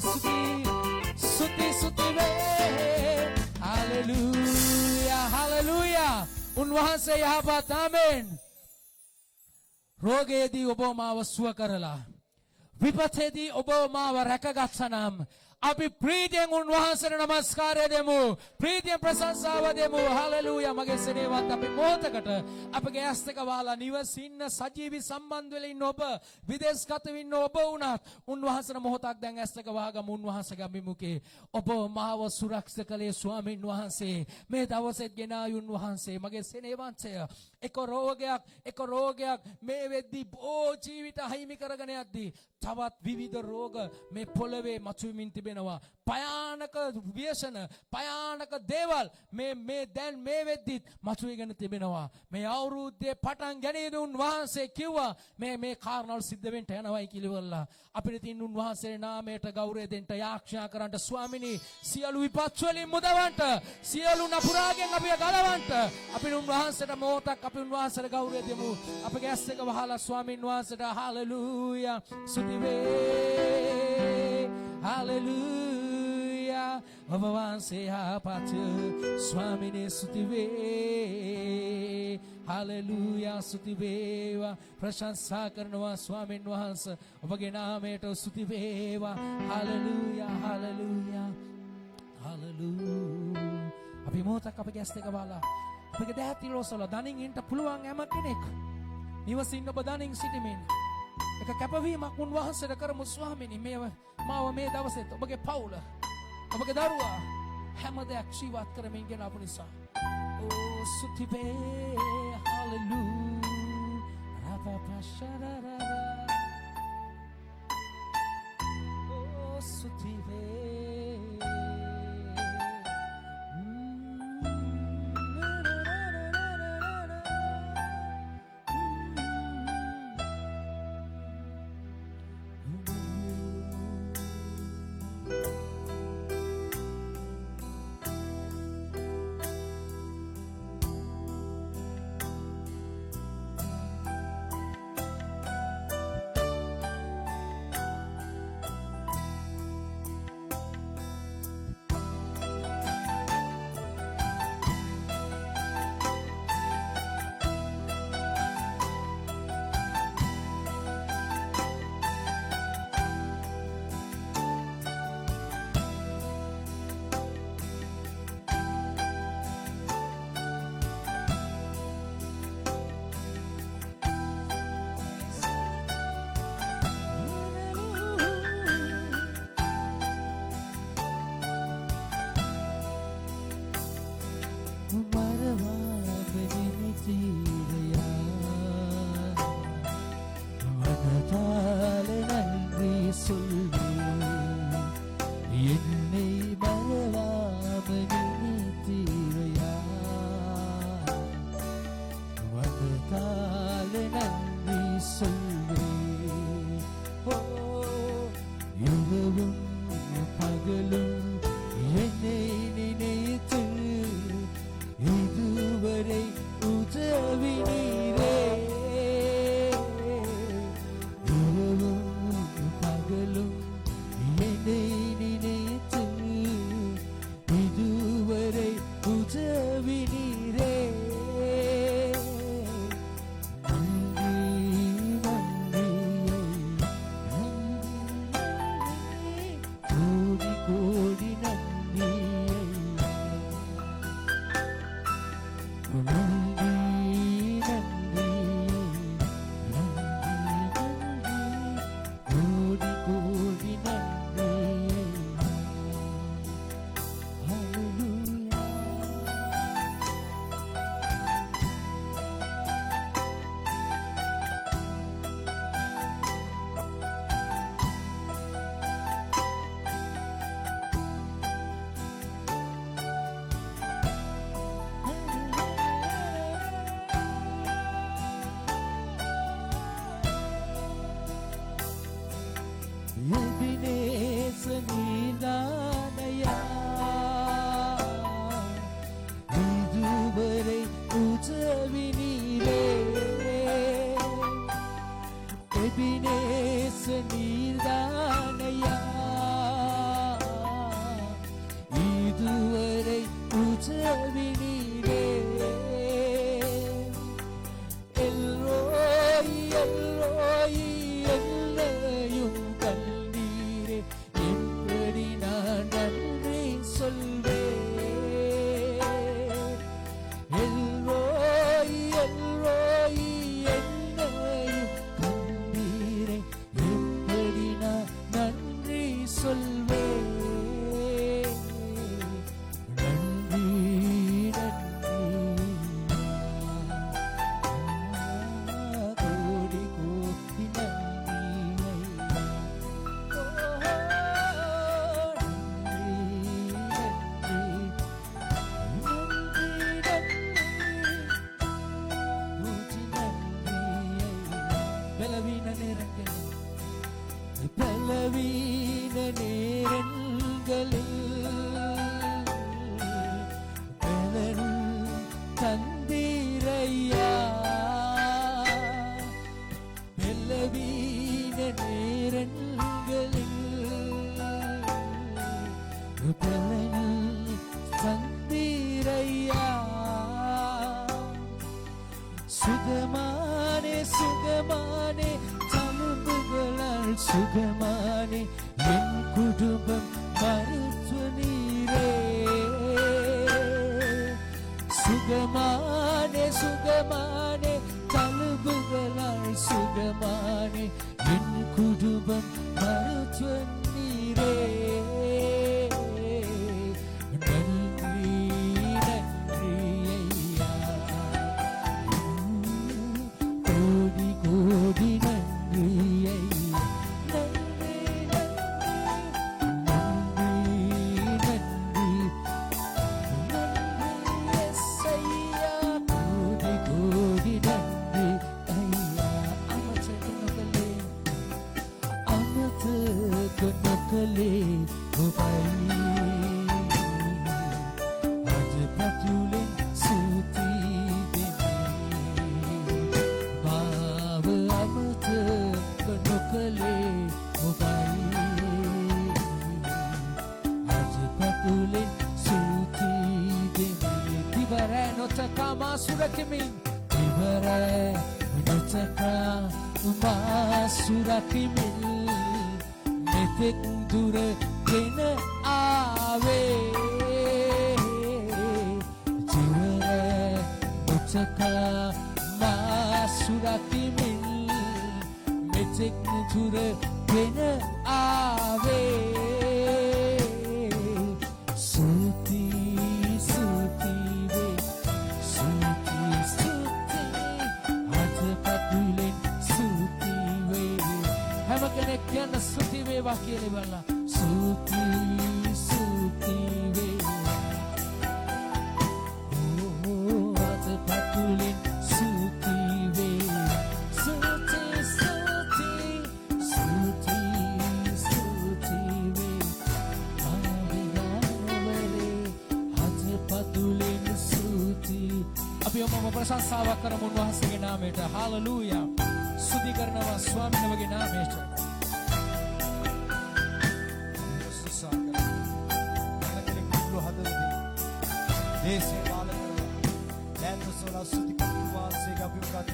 ස්තුති වේ Hallelujah Hallelujah උන්වහන්සේ යහපත් ආමෙන් රෝගයේදී ඔබ මාව සුව කරලා විපතේදී ඔබ මාව රැකගත්තා නම් අපි ප්‍රීතියෙන් උන්වහන්සේට නමස්කාරය දෙමු ප්‍රීතියෙන් ප්‍රශංසාව දෙමු හලෙලූයා මගේ සේවවත් අපි මොහොතකට අපගේ ඇස් දෙක වහලා නිවසින්න සජීවී සම්බන්ධ වෙලා ඉන්න ඔබ විදේශගත වෙන්න ඔබ වුණත් උන්වහන්සේට මොහොතක් දැන් ඇස් දෙක වහගමු උන්වහන්සේගේ අභිමුඛේ ඔබ මාව සුරක්ෂිත කළේ ස්වාමීන් වහන්සේ මේ දවසෙත් ගෙනාවු උන්වහන්සේ මගේ සේවවන්තය එක රෝගයක් මේ වෙද්දී බොහෝ ජීවිත හිමි කරගෙන යද්දී තවත් විවිධ රෝග මේ පොළවේ මතුවෙමින් තිබෙනවා භයානක ව්‍යසන භයානක දේවල් මේ දැන් මේ වෙද්දිත් මතුවෙගෙන තිබෙනවා මේ අවුරුද්දේ පටන් ගැනීම උන්වහන්සේ කිව්වා මේ කාරණාවල් සිද්ධ වෙන්න යනවායි කියලා අපිට තින් උන්වහන්සේ නාමයට ගෞරවය දෙන්න යාඥා කරන්න ස්වාමිනී සියලු විපත් වලින් මුදවන්න සියලු නපුරාගෙන් අපිව ගලවන්න අපි උන්වහන්සේට මොහොතක් අපි උන්වහන්සේට ගෞරවය දෙමු අපගේ ඇස් දෙක වහලා ස්වාමීන් වහන්සේට හලෙලූයා ස්තුති වේ හලෙලූයා ඔබ වහන්සේ යහපත් ස්වාමිනේ ස්තුති වේ හලෙලූයා ස්තුති වේවා ප්‍රශංසා කරනවා ස්වාමීන් වහන්සේ ඔබගේ නාමයට ස්තුති වේවා හලෙලූයා හලෙලූයා හලෙලූයා අපි මොහොතක් අපගේ ඇස් දෙක වහලා අපගේ දැහැති රෝසල දනින් ඉන්න පුළුවන් හැම කෙනෙක් නිවසින් ඔබ දනින් සිටීමෙන් එක කැපවීමක් උන්වහන්සේට කරමු ස්වාමීනි මාව මේ දවසේත් ඔබගේ පවුල ඔබගේ දරුවා හැම දෙයක් ජීවත් කරමින් ගෙන අපු නිසා ඕ ස්තුති වේ හලෙලූයා රපපෂරරර ඕ ස්තුති වේ எபினேச நீர்தானையா இதுவரை உதவி நீரே எல்ரோய் எல்ரோய் என்னையும் கண்டீரே எப்படி நான் நன்றி சொல்வேன் எல்ரோய் எல்ரோய் என்னையும் கண்டீரே எப்படி நான் நன்றி சொல்வேன் பலவீன நேரங்களில் பலனும் தந்தீரையா பலவீன நேரங்களில் பலனும் தந்தீரையா சுகமானே சுகமானே தழும்புகளால் சுகமானே என் குடும்பம் மருத்துவ நீரே சுகமானே சுகமானே தழும்புகளால் சுகமானே என் குடும்பம் மருத்துவ நீரே நன்றி நன்றி ஐயா கோடி கோடி நன்றி ஐயா நன்றி நன்றி நன்றி நன்றி எஸ்ஐயா கோடி கோடி நன்றி ஐயா அமர்த்த கொண்டக்கலே உபாயி आज पतुले सूती भाव अमृत कनकले उबाई आज पतुले सूती देवी दिवरे नोचका मासुरकिमिन दिवरे नोचका मासुरकिमिन මෙතෙක් දුර ගෙන ආවේ චකා මාසුරකිමින් මෙතෙක් දුර ගෙන ආවේ සුති සුති වේ සුති සුති අත පතුලෙන් සුති වේ හැම කෙනෙක් කියන සුති වේවා කියලා බලලා සුති සුති වේ Patulin suti ve suti suti suti suti ve avinavare hat patulin suti අපි ඔබම ප්‍රශංසාවක් කරමු උන්වහන්සේගේ නාමයට හාලෙලූයා ස්තුති කරනවා ස්වාමීන් වහන්සේගේ නාමයට දේශේ स्तुति वांसेगा अभिमुखाते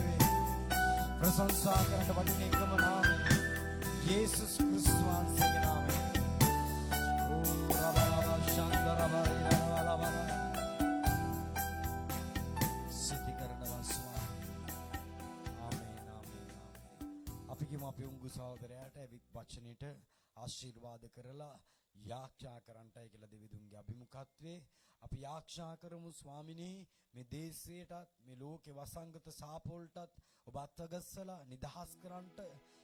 प्रशंसा करने वाले एकम नाम है यीशु क्रिस्त वांसेगे नाम है ओ रबा रबा शांता रबा रबा रबा स्तुति करने वाला आमीन आमीन අපි කිමු අපි උංගු සහෝදරයාට එවිත් වචනෙට ආශිර්වාද කරලා යාක්ෂා කරන්නයි කියලා දෙවිඳුන්ගේ අභිමුඛත්වයේ අපි යාක්ෂා කරමු ස්වාමිනේ මේ දේශයටත් මේ ලෝකේ වසංගත සාපෝල්ටත් ඔබ අත්ගස්සලා නිදහස් කරන්නට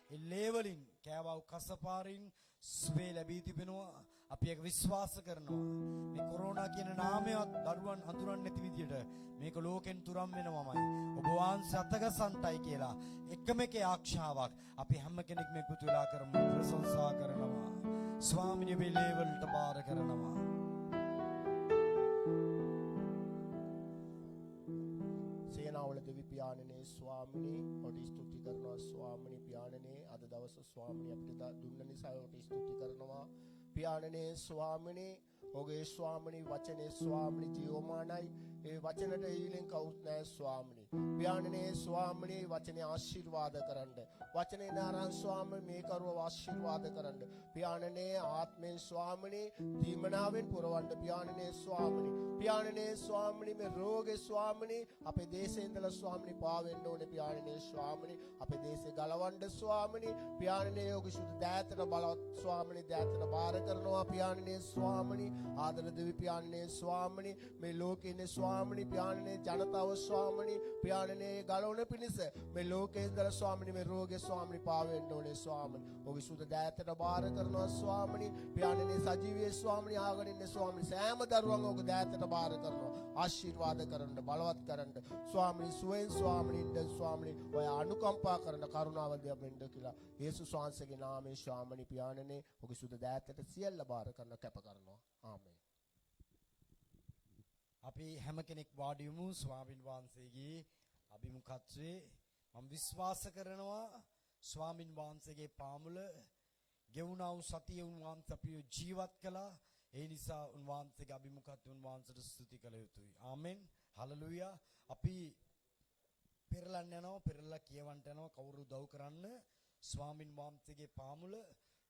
එල්ලේවලින් කෑවව් කසපාරින් සුවේ ලැබී තිබෙනවා අපි ඒක විශ්වාස කරනවා මේ කොරෝනා කියන නාමයවත් දරුවන් හඳුනන්නේ නැති විදියට මේක ලෝකෙන් තුරන් වෙනවමයි ඔබ වහන්සේ අත්ගසන්ටයි කියලා එකම එක යාක්ෂාවක් අපි හැම කෙනෙක්ම එකතු වෙලා කරමු ප්‍රශංසා කරනවා ස්වාමිනේ මේ ලේවලට බාර කරනවා සේනාවල දෙවි පියාණන් පියාණනේ ස්වාමිනී ඔබට ස්තුති කරනවා ස්වාමිනී පියාණනේ අද දවස ස්වාමිනී අපිට දුන්න නිසා ඔබට ස්තුති කරනවා පියාණනේ ස්වාමිනී ඔබේ ස්වාමිනී වචනේ ස්වාමිනී ජීවමානයි ඒ වචනට ඊලෙන් කවුරුත් නැහැ ස්වාමිනී පියාණනේ ස්වාමිනී වචනේ ආශිර්වාද කරන්න වචනේ නාරන් ස්වාමිනී මේ කරුව ආශිර්වාද කරන්න පියාණනේ ආත්මෙන් ස්වාමිනී දීමනාවෙන් පුරවන්න පියාණනේ ස්වාමිනී මේ රෝගේ ස්වාමිනී අපේ දේශේ ඉඳලා ස්වාමිනී පාවෙන්න ඕනේ පියාණනේ ස්වාමිනී අපේ දේශේ ගලවන්න ස්වාමිනී පියාණනේ ඔබ සුදු දෑතට බලවත් ස්වාමිනී දෑතට බාර කරනවා පියාණනේ ස්වාමිනී ආදර දෙවි පියාණනේ ස්වාමිනී මේ ලෝකේ ඉන්නේ ස්වාමිනී පියාණනේ ජනතාව ස්වාමිනී පියාණනේ ගලවන පිණිස මේ ලෝකේ ඉඳලා ස්වාමිනී මේ රෝගේ ස්වාමිනී පාවෙන්න ඕනේ ස්වාමිනී ඔබ සුදු දෑතට බාර කරනවා ස්වාමිනී පියාණනේ සජීවී ස්වාමිනී ආගෙන ඉන්නේ ස්වාමිනී සෑම දරුවන් ඔබ දෑතට බාර කරනවා ආශිර්වාද කරන්න බලවත් කරන්න ස්වාමිනී සුවෙන් ස්වාමිනීන්ද ස්වාමිනී ඔය අනුකම්පා කරන කරුණාව දෙන්න කියලා යේසුස් වහන්සේගේ නාමයෙන් ස්වාමිනී පියාණනේ ඔබ සුදු දෑතට සියල්ල බාර කරන කැප කරනවා ආමේන් අපි හැම කෙනෙක් වාඩි වමු ස්වාමින් වහන්සේගේ අභිමුඛත්වයේ මම විශ්වාස කරනවා ස්වාමින් වහන්සේගේ පාමුල ගෙවුණා වූ සතිය උන්වහන්සේ අපිව ජීවත් කළා ඒ නිසා උන්වහන්සේගේ අභිමුඛත්වය උන්වහන්සේට ස්තුති කළ යුතුයි ආමෙන් හලෙලූයා අපි පෙරලන්න යනවා පෙරලා කියවන්න යනවා කවුරු උදව් කරන්න ස්වාමින් වහන්සේගේ පාමුල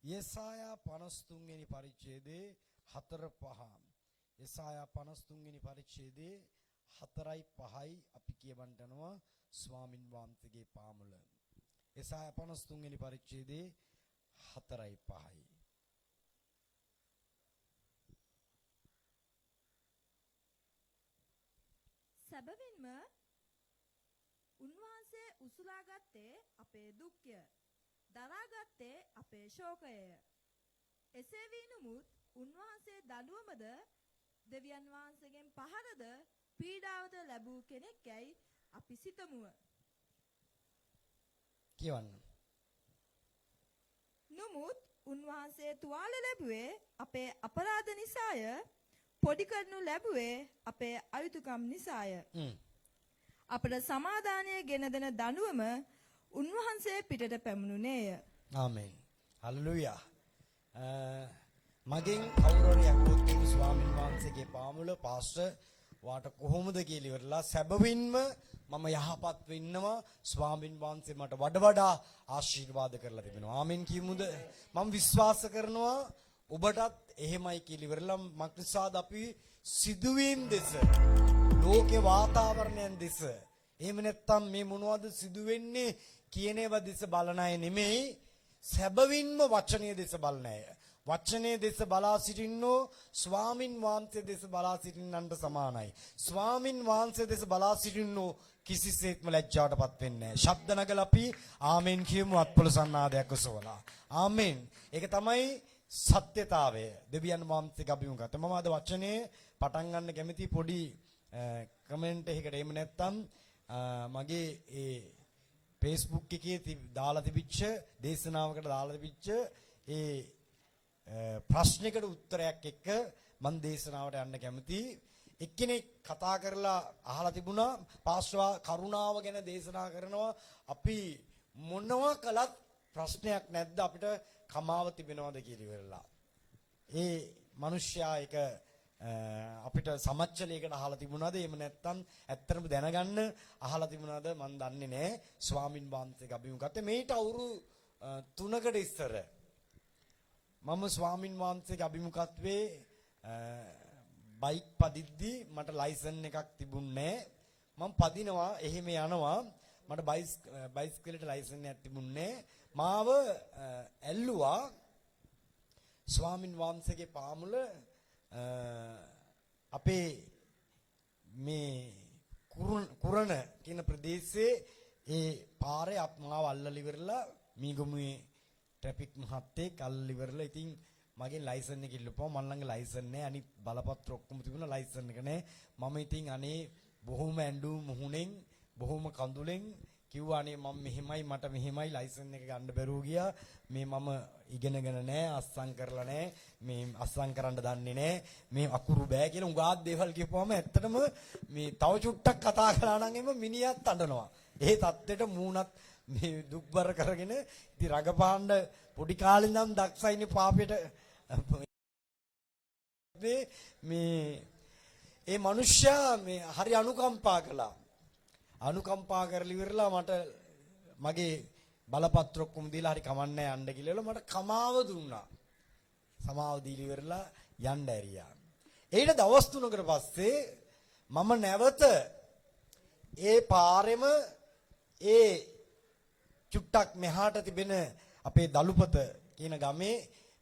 යෙසායා 53 වෙනි පරිච්ඡේදයේ 4-5 යෙසායා 53 වෙනි පරිච්ඡේදයේ 4-5යි අපි කියවන්න යනවා ස්වාමින් වහන්සේගේ පාමුල යෙසායා 53 වෙනි පරිච්ඡේදයේ 4-5යි සැබවින්ම උන්වහන්සේ උසුලාගත්තේ අපේ දුක්ය දරාගත්තේ අපේ ශෝකය එසේ වී නමුත් උන්වහන්සේ දඬුවමද දෙවියන් වහන්සේගෙන් පහරද පීඩාවද ලැබූ කෙනෙක්යයි අපි සිතමුව කියවන්න නමුත් උන්වහන්සේ තුවාල ලැබුවේ අපේ අපරාධ නිසාය පොඩි කරනු ලැබුවේ අපේ අයුතුකම් නිසාය අපට සමාදානය ගෙන දෙන දඬුවම උන්වහන්සේ පිටට පැමුණුනේය ආමෙන් හලෙලූයා මගෙන් කවුරුහරි අහුවොත් ස්වාමින් වහන්සේගේ පාමුල පාස්ටර් වාට කොහොමද කියලා ඉවරලා සැබවින්ම මම යහපත් වෙන්නවා ස්වාමින් වහන්සේ මට වඩා ආශිර්වාද කරලා තිබෙනවා ආමෙන් කියමුද මම විශ්වාස කරනවා ඔබටත් එහෙමයි කියලා ඉවරලා මක්නිසාද අපි සිදුවීම් දෙස ලෝකේ වාතාවරණයන් දෙස එහෙම නැත්නම් මේ මොනවද සිදු වෙන්නේ කියන ඒවා දෙස බලන අය නෙමෙයි සැබවින්ම වචනීය දෙස බලන අය වචනේ දෙස බලා සිටින්නෝ ස්වාමින් වහන්සේ දෙස බලා සිටින්නන්ට සමානයි. ස්වාමින් වහන්සේ දෙස බලා සිටින්නෝ කිසිසේත්ම ලැජ්ජාවටපත් වෙන්නේ නැහැ. ශබ්ද නගලා අපි ආමෙන් කියමු අත්පොළ සන්නාදයක් ඔසවලා. ආමෙන්. ඒක තමයි සත්‍යතාවය. දෙවියන් වහන්සේගේ අභිමුඛත. මම අද වචනේ පටන් ගන්න කැමති පොඩි කමෙන්ට් එකකට එහෙම නැත්නම් මගේ ඒ Facebook එකේ දාලා තිබිච්ච දේශනාවකට දාලා තිබිච්ච ඒ ප්‍රශ්නයකට උත්තරයක් එක්ක මම දේශනාවට යන්න කැමතියි. එක්කෙනෙක් කතා කරලා අහලා තිබුණා පාස්වා කරුණාව ගැන දේශනා කරනවා අපි මොනවා කළත් ප්‍රශ්නයක් නැද්ද අපිට කමාව තිබෙනවද කියලා ඉවරලා. ඒ මිනිස්සයා එක අපිට සමච්චලයකට අහලා තිබුණාද එහෙම නැත්නම් ඇත්තටම දැනගන්න අහලා තිබුණාද මම දන්නේ නැහැ. ස්වාමින් වහන්සේගේ අභිමුඛත මේට අවුරු 3කට ඉස්සර මම ස්වාමින් වහන්සේගේ අභිමුඛත්වයේ බයික් පදිද්දී මට ලයිසන් එකක් තිබුණේ නැහැ. මම පදිනවා එහෙම යනවා මට බයිස්කලෙට ලයිසන් එකක් තිබුණේ මාව ඇල්ලුවා ස්වාමින් වහන්සේගේ පාමුල අපේ මේ කුරණ කියන ප්‍රදේශයේ ඒ පාරේ මාව අල්ලලා ඉවරලා මීගමුවේ ට්‍රැෆික් මහත්තයෙක් අල්ලලා ඉවරලා ඉතින් මගේ ලයිසන් එක ඉල්ලුවා මම ළඟ ලයිසන් නැහැ අනිත් බලපත්‍ර ඔක්කොම තිබුණා ලයිසන් එක නැහැ මම ඉතින් අනේ බොහොම ඇඬු මුහුණෙන් බොහොම කඳුලෙන් කිව්වා අනේ මම මෙහෙමයි මට මෙහෙමයි ලයිසන් එක ගන්න බැරුව ගියා මේ මම ඉගෙනගෙන නැහැ අස්සම් කරලා නැහැ මේ අස්සම් කරන්න දන්නේ නැහැ මේ අකුරු බෑ කියලා උගාත් දේවල් කියපුවාම ඇත්තටම මේ තව චුට්ටක් කතා කරලා නම් එම මිනිහත් අඬනවා ඒ தත්ත්වයට මූණත් මේ දුක්බර කරගෙන ඉතින් රඟපාන්න පොඩි කාලේ ඉඳන් දක්ෂයිනේ පාපයට මේ ඒ මිනිස්සයා මේ හරි අනුකම්පා කළා. අනුකම්පා කරලා ඉවරලා මට මගේ බලපත්‍ර ඔක්කොම දීලා හරි කමන්නේ යන්න කියලා මට කමාව දුන්නා. සමාව දීලා ඉවරලා යන්න ඇරියා. ඊට දවස් 3කට පස්සේ මම නැවත ඒ පාරෙම ඒ චුට්ටක් මෙහාට තිබෙන අපේ දලුපත කියන ගමේ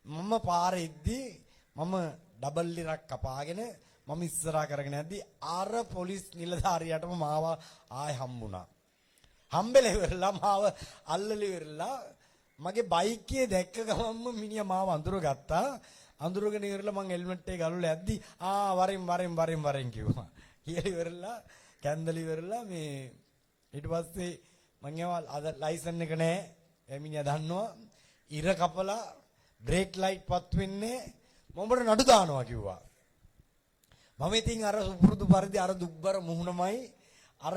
මම පාරේ ඉද්දී මම ඩබල් ලිරක් කපාගෙන මම ඉස්සරහා කරගෙන යද්දී අර පොලිස් නිලධාරියාටම මාව ආයෙ හම්බුණා. හම්බෙලා ඉවරලා මාව අල්ලලා ඉවරලා මගේ බයික් දැක්ක ගමන්ම මිනිහා මාව අඳුරගත්තා. අඳුරගෙන ඉවරලා මං හෙල්මට් එක ගලවලා යද්දී වරින් කිව්වා. කියලා ඉවරලා කැන්දල ඉවරලා මේ ඊට පස්සේ මං යවල් අද ලයිසන් එක නැහැ. එමිනියා දන්නවා ඉර කපලා බ්‍රේක් ලයිට් පත් වෙන්නේ මමට නඩු දානවා කිව්වා. මම ඉතින් අර සුපුරුදු පරිදි අර දුක්බර මුහුණමයි අර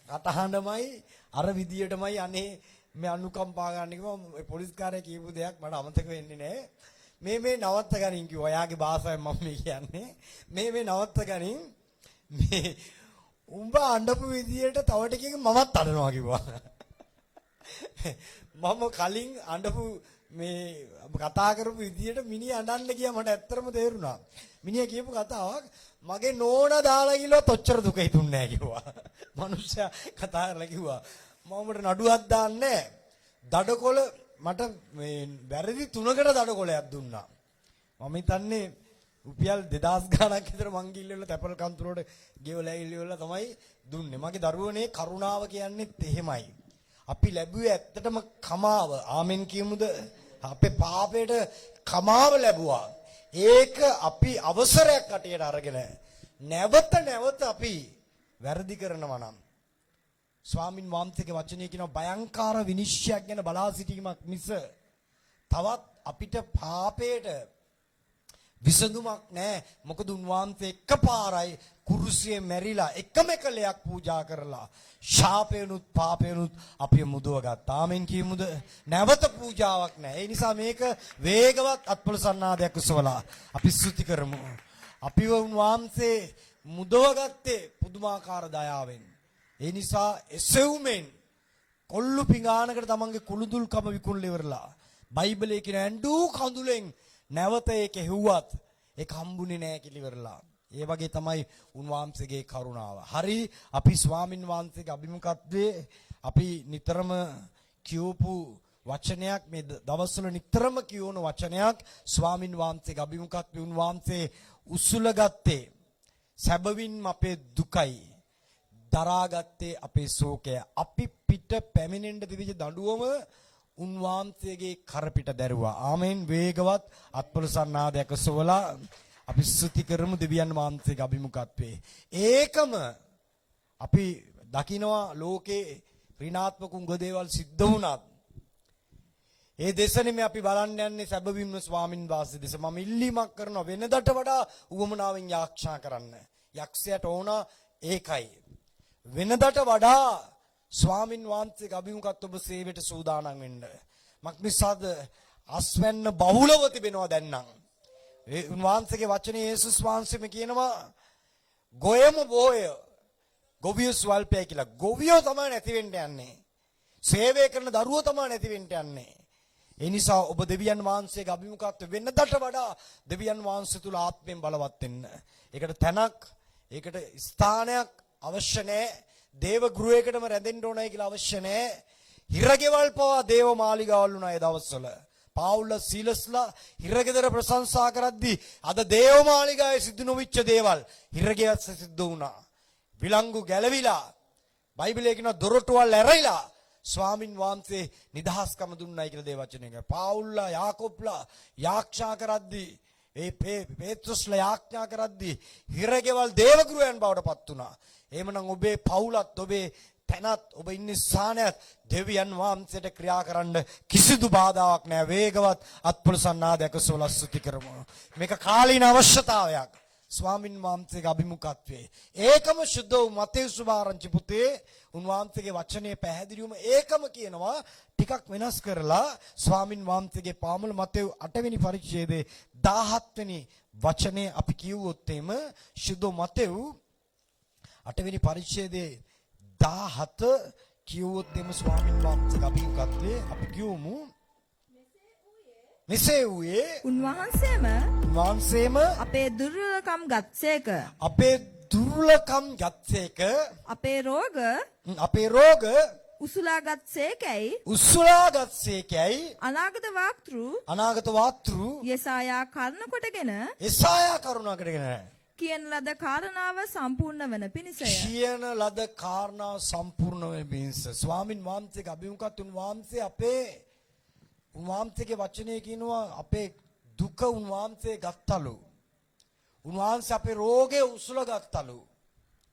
කටහඬමයි අර විදියටමයි අනේ මේ අනුකම්පා ගන්න කිව්වා. ඒ පොලිස් කාර්යය කියපු දෙයක් මට අමතක වෙන්නේ නැහැ. මේ නවත්ත ගනින් කිව්වා. එයාගේ භාෂාවෙන් මම මේ කියන්නේ. මේ නවත්ත ගනින් මේ උඹ අඬපු විදියට තව ටිකකින් මමත් අඬනවා කිව්වා. මම කලින් අඬපු මේ කතා කරපු විදියට මිනිහ අඬන්න ගියා මට ඇත්තටම තේරුණා. මිනිහා කියපු කතාවක් මගේ නෝනා දාලා ගිලුවත් ඔච්චර දුක හිතුන්නේ නැහැ කිව්වා. මනුස්සයා කතා කරලා කිව්වා මමට නඩුවක් දාන්නේ දඩකොළ මට මේ වැරදි 3කට දඩකොළයක් දුන්නා. මම හිතන්නේ රුපියල් 2000 ගණක් විතර මං ගිල්ලවල තැපල් කන්තුරට ගෙවලා ඉල්ලවල තමයි දුන්නේ. මගේ දරුවනේ කරුණාව කියන්නේත් එහෙමයි. අපි ලැබුවේ ඇත්තටම කමාව. ආමෙන් කියමුද? අපේ පාපයට කමාව ලැබුවා. ඒක අපි අවසරයක් කටියට අරගෙන නැවත අපි වැරදි කරනවා නම් ස්වාමින් වහන්සේගේ වචනය කියන භයංකාර විනිශ්චයක් ගැන බලා සිටීමක් මිස තවත් අපිට පාපයට විසඳුමක් නැහැ. මොකද උන්වහන්සේ එකපාරයි කුරුසියේ මැරිලා එකම එකලයක් පූජා කරලා ශාපේනුත් පාපේනුත් අපි මුදව ගත්තා. ආමෙන් කියමුද? නැවත පූජාවක් නැහැ. ඒ නිසා මේක වේගවත් අත්පොළ සන්නාදයක් උසවලා අපි ස්තුති කරමු. අපිව උන්වහන්සේ මුදව ගත්තේ පුදුමාකාර දයාවෙන්. ඒ නිසා එසෙව්මෙන් කොල්ලු පිඟානකට තමන්ගේ කුළුදුල්කම විකුණලා ඉවරලා බයිබලයේ කියන ඇඬු කඳුලෙන් නැවත ඒක හෙව්වත් ඒක හම්බුනේ නැහැ කියලා ඉවරලා. ඒ වගේ තමයි උන්වහන්සේගේ කරුණාව. හරි අපි ස්වාමින් වහන්සේගේ අභිමුඛත්වයේ අපි නිතරම කියවපු වචනයක් මේ දවස්වල නිතරම කියවන වචනයක් ස්වාමින් වහන්සේගේ අභිමුඛත්වයේ උන්වහන්සේ උසුලගත්තේ සැබවින්ම අපේ දුකයි දරාගත්තේ අපේ ශෝකය. අපි පිට පැමිණෙන්න තිබිච්ච දඬුවම උන්වහන්සේගේ කරපිට දැරුවා. ආමෙන්. වේගවත් අත්පොළ සන්නාදයක් සොවලා අපි ස්තුති කරමු දෙවියන් වහන්සේගේ අභිමුඛත්වයේ. ඒකම අපි දකිනවා ලෝකේ ඍණාත්මක උඟ දේවල් සිද්ධ වුණත් ඒ දෙසනේ අපි බලන්න යන්නේ සැබවින්ම ස්වාමින් වහන්සේ දෙස. මම ඉල්ලීමක් කරනවා වෙනදට වඩා උවමනාවෙන් යාක්ෂා කරන්න. යක්ෂයාට ඕන ඒකයි. වෙනදට වඩා ස්වාමින් වහන්සේගේ අභිමුඛත් ඔබ සේවයට සූදානම් වෙන්න. මක්නිසාද අස්වැන්න බහුලව තිබෙනවා දැන් නම්. ඒ උන්වහන්සේගේ වචනේ යේසුස් වහන්සේම කියනවා ගොයම බෝය ගොවියෝ ස්වල්පය කියලා. ගොවියෝ තමයි නැති වෙන්න යන්නේ. සේවය කරන දරුවෝ තමයි නැති වෙන්න යන්නේ. ඒ නිසා ඔබ දෙවියන් වහන්සේගේ අභිමුඛත්වය වෙනදට වඩා දෙවියන් වහන්සේ තුල ආත්මයෙන් බලවත් වෙන්න. ඒකට තැනක්, ඒකට ස්ථානයක් අවශ්‍ය නැහැ. දේව ගෘහයකටම රැඳෙන්න ඕනයි කියලා අවශ්‍ය නැහැ. හිරගෙවල් පවා දේව මාලිගාවල් වුණා ඒ දවස්වල. පාවුල සීලස්ලා හිරගෙදර ප්‍රශංසා කරද්දී අද දේව මාලිගාවේ සිදු නොවිච්ච දේවල් හිරගෙයත් සිද්ධ වුණා. විලංගු ගැලවිලා බයිබලයේ කියන දොරටුවල් ඇරයිලා ස්වාමින් වහන්සේ නිදහස්කම දුන්නයි කියලා දේ වචනයක. පාවුල්ලා යාකොබ්ලා යාක්ෂා කරද්දී ඒ පේත්‍රස්ලා යාඥා කරද්දී හිරගෙවල් දේව ගෘහයන් බවට පත් වුණා. එහෙමනම් ඔබේ පවුලත් ඔබේ තැනත් ඔබ ඉන්නේ ස්ථානයත් දෙවියන් වහන්සේට ක්‍රියා කරන්න කිසිදු බාධාවක් නැහැ. වේගවත් අත්පොළ සන්නාදයක සෝලස් ස්තුති කරමු. මේක කාලීන අවශ්‍යතාවයක්. ස්වාමින් වහන්සේගේ අභිමුඛත්වයේ. ඒකම සුද්ධ වූ මතෙව්ස් සුභාරංචි පුතේ උන්වහන්සේගේ වචනේ පැහැදිලිවම ඒකම කියනවා ටිකක් වෙනස් කරලා ස්වාමින් වහන්සේගේ පාමුල මතෙව් 8 වෙනි පරිච්ඡේදයේ 17 වෙනි වචනේ අපි කියවුවොත් එම සුද්ධ මතෙව් 8 වෙනි පරිච්ඡේදයේ 17 කියවුවොත් එම ස්වාමින් වහන්සේගේ අභිමුඛත්වයේ අපි කියවමු මෙසේ වූයේ උන්වහන්සේම අපේ දුර්වලකම් ගත්සේක. අපේ දුර්වලකම් ගත්සේක. අපේ රෝග උසුලා ගත්සේකයි අනාගත වාක්තෘ යෙසායා කරුණ කොටගෙන කියන ලද කාරණාව සම්පූර්ණ වන පිණිසය. කියන ලද කාරණාව සම්පූර්ණ වන පිණිස. ස්වාමින් වහන්සේගේ අභිමුඛත් උන්වහන්සේ උන්වහන්සේගේ වචනේ කියනවා අපේ දුක උන්වහන්සේ ගත්තලු. උන්වහන්සේ අපේ රෝගේ උසුලා ගත්තලු.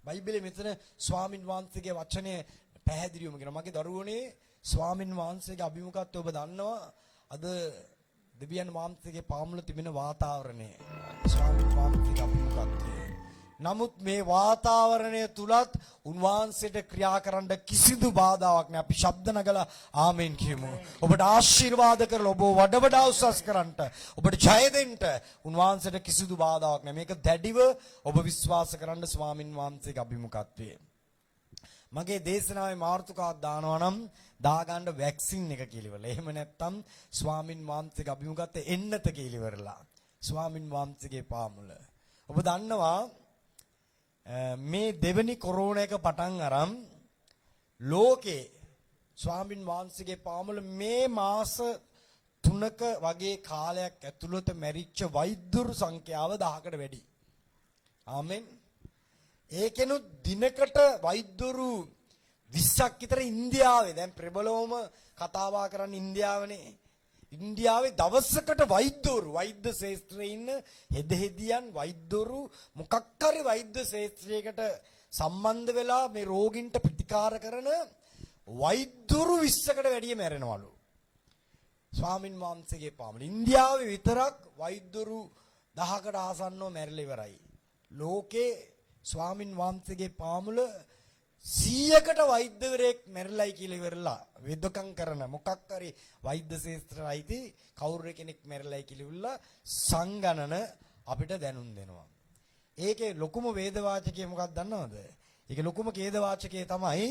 බයිබලයේ මෙතන ස්වාමින් වහන්සේගේ වචනේ පැහැදිලිවම කියනවා. මගේ දරුවනේ ස්වාමින් වහන්සේගේ අභිමුඛත් ඔබ දන්නවා අද දෙවියන් වහන්සේගේ පාමුල තිබෙන වාතාවරණය. ස්වාමින් වහන්සේගේ අභිමුඛත්වය. නමුත් මේ වාතාවරණය තුලත් උන්වහන්සේට ක්‍රියා කරන්න කිසිදු බාධාවක් නැහැ. අපි ශබ්ද නගලා ආමෙන් කියමු. ඔබට ආශිර්වාද කරලා ඔබ වඩා උසස් කරන්නට ඔබට ජය දෙන්න උන්වහන්සේට කිසිදු බාධාවක් නැහැ. මේක දැඩිව ඔබ විශ්වාස කරන්න ස්වාමින් වහන්සේගේ අභිමුඛත්වය. මගේ දේශනාවේ මාතෘකාවක් දානවා නම් දාගන්න වැක්සින් එක කියලා. එහෙම නැත්නම් ස්වාමින් වහන්සේගේ අභිමුඛත්වය එන්නත කියලා. ස්වාමින් වහන්සේගේ පාමුල. ඔබ දන්නවා මේ දෙවනි කොරෝනා එක පටන් අරන් ලෝකේ ස්වාමින් වහන්සේගේ පාමුල මේ මාස 3ක වගේ කාලයක් ඇතුළත මැරිච්ච වෛද්‍යරු සංඛ්‍යාව 1000කට වැඩි. ආමෙන්. ඒකෙනුත් දිනකට වෛද්‍යරු 20ක් විතර ඉන්දියාවේ දැන් ප්‍රබලවම කතා බහ කරන්නේ ඉන්දියාවනේ. ඉන්දියාවේ දවසකට වෛද්‍ය ශාස්ත්‍රයේ ඉන්න හෙදෙහිදියන් වෛද්‍යරු මොකක් හරි වෛද්‍ය ශාස්ත්‍රයකට සම්බන්ධ වෙලා මේ රෝගින්ට ප්‍රතිකාර කරන වෛද්‍යරු 20කට වැඩිය මැරෙනවලු. ස්වාමින් වහන්සේගේ පාමුල ඉන්දියාවේ විතරක් වෛද්‍යරු 1000කට ආසන්නව මැරිලා ඉවරයි. ලෝකේ ස්වාමින් වහන්සේගේ පාමුල 100කට වෛද්‍යවරයෙක් මැරිලායි කියලා ඉවරලා වෙදකම් කරන මොකක් හරි වෛද්‍ය ශාස්ත්‍රයයිති කවුරු කෙනෙක් මැරිලායි කියලා ඉවරලා සංගණන අපිට දැනුම් දෙනවා. ඒකේ ලොකුම වේද වාචකය මොකක්ද දන්නවද? ඒකේ ලොකුම ඛේද වාචකය තමයි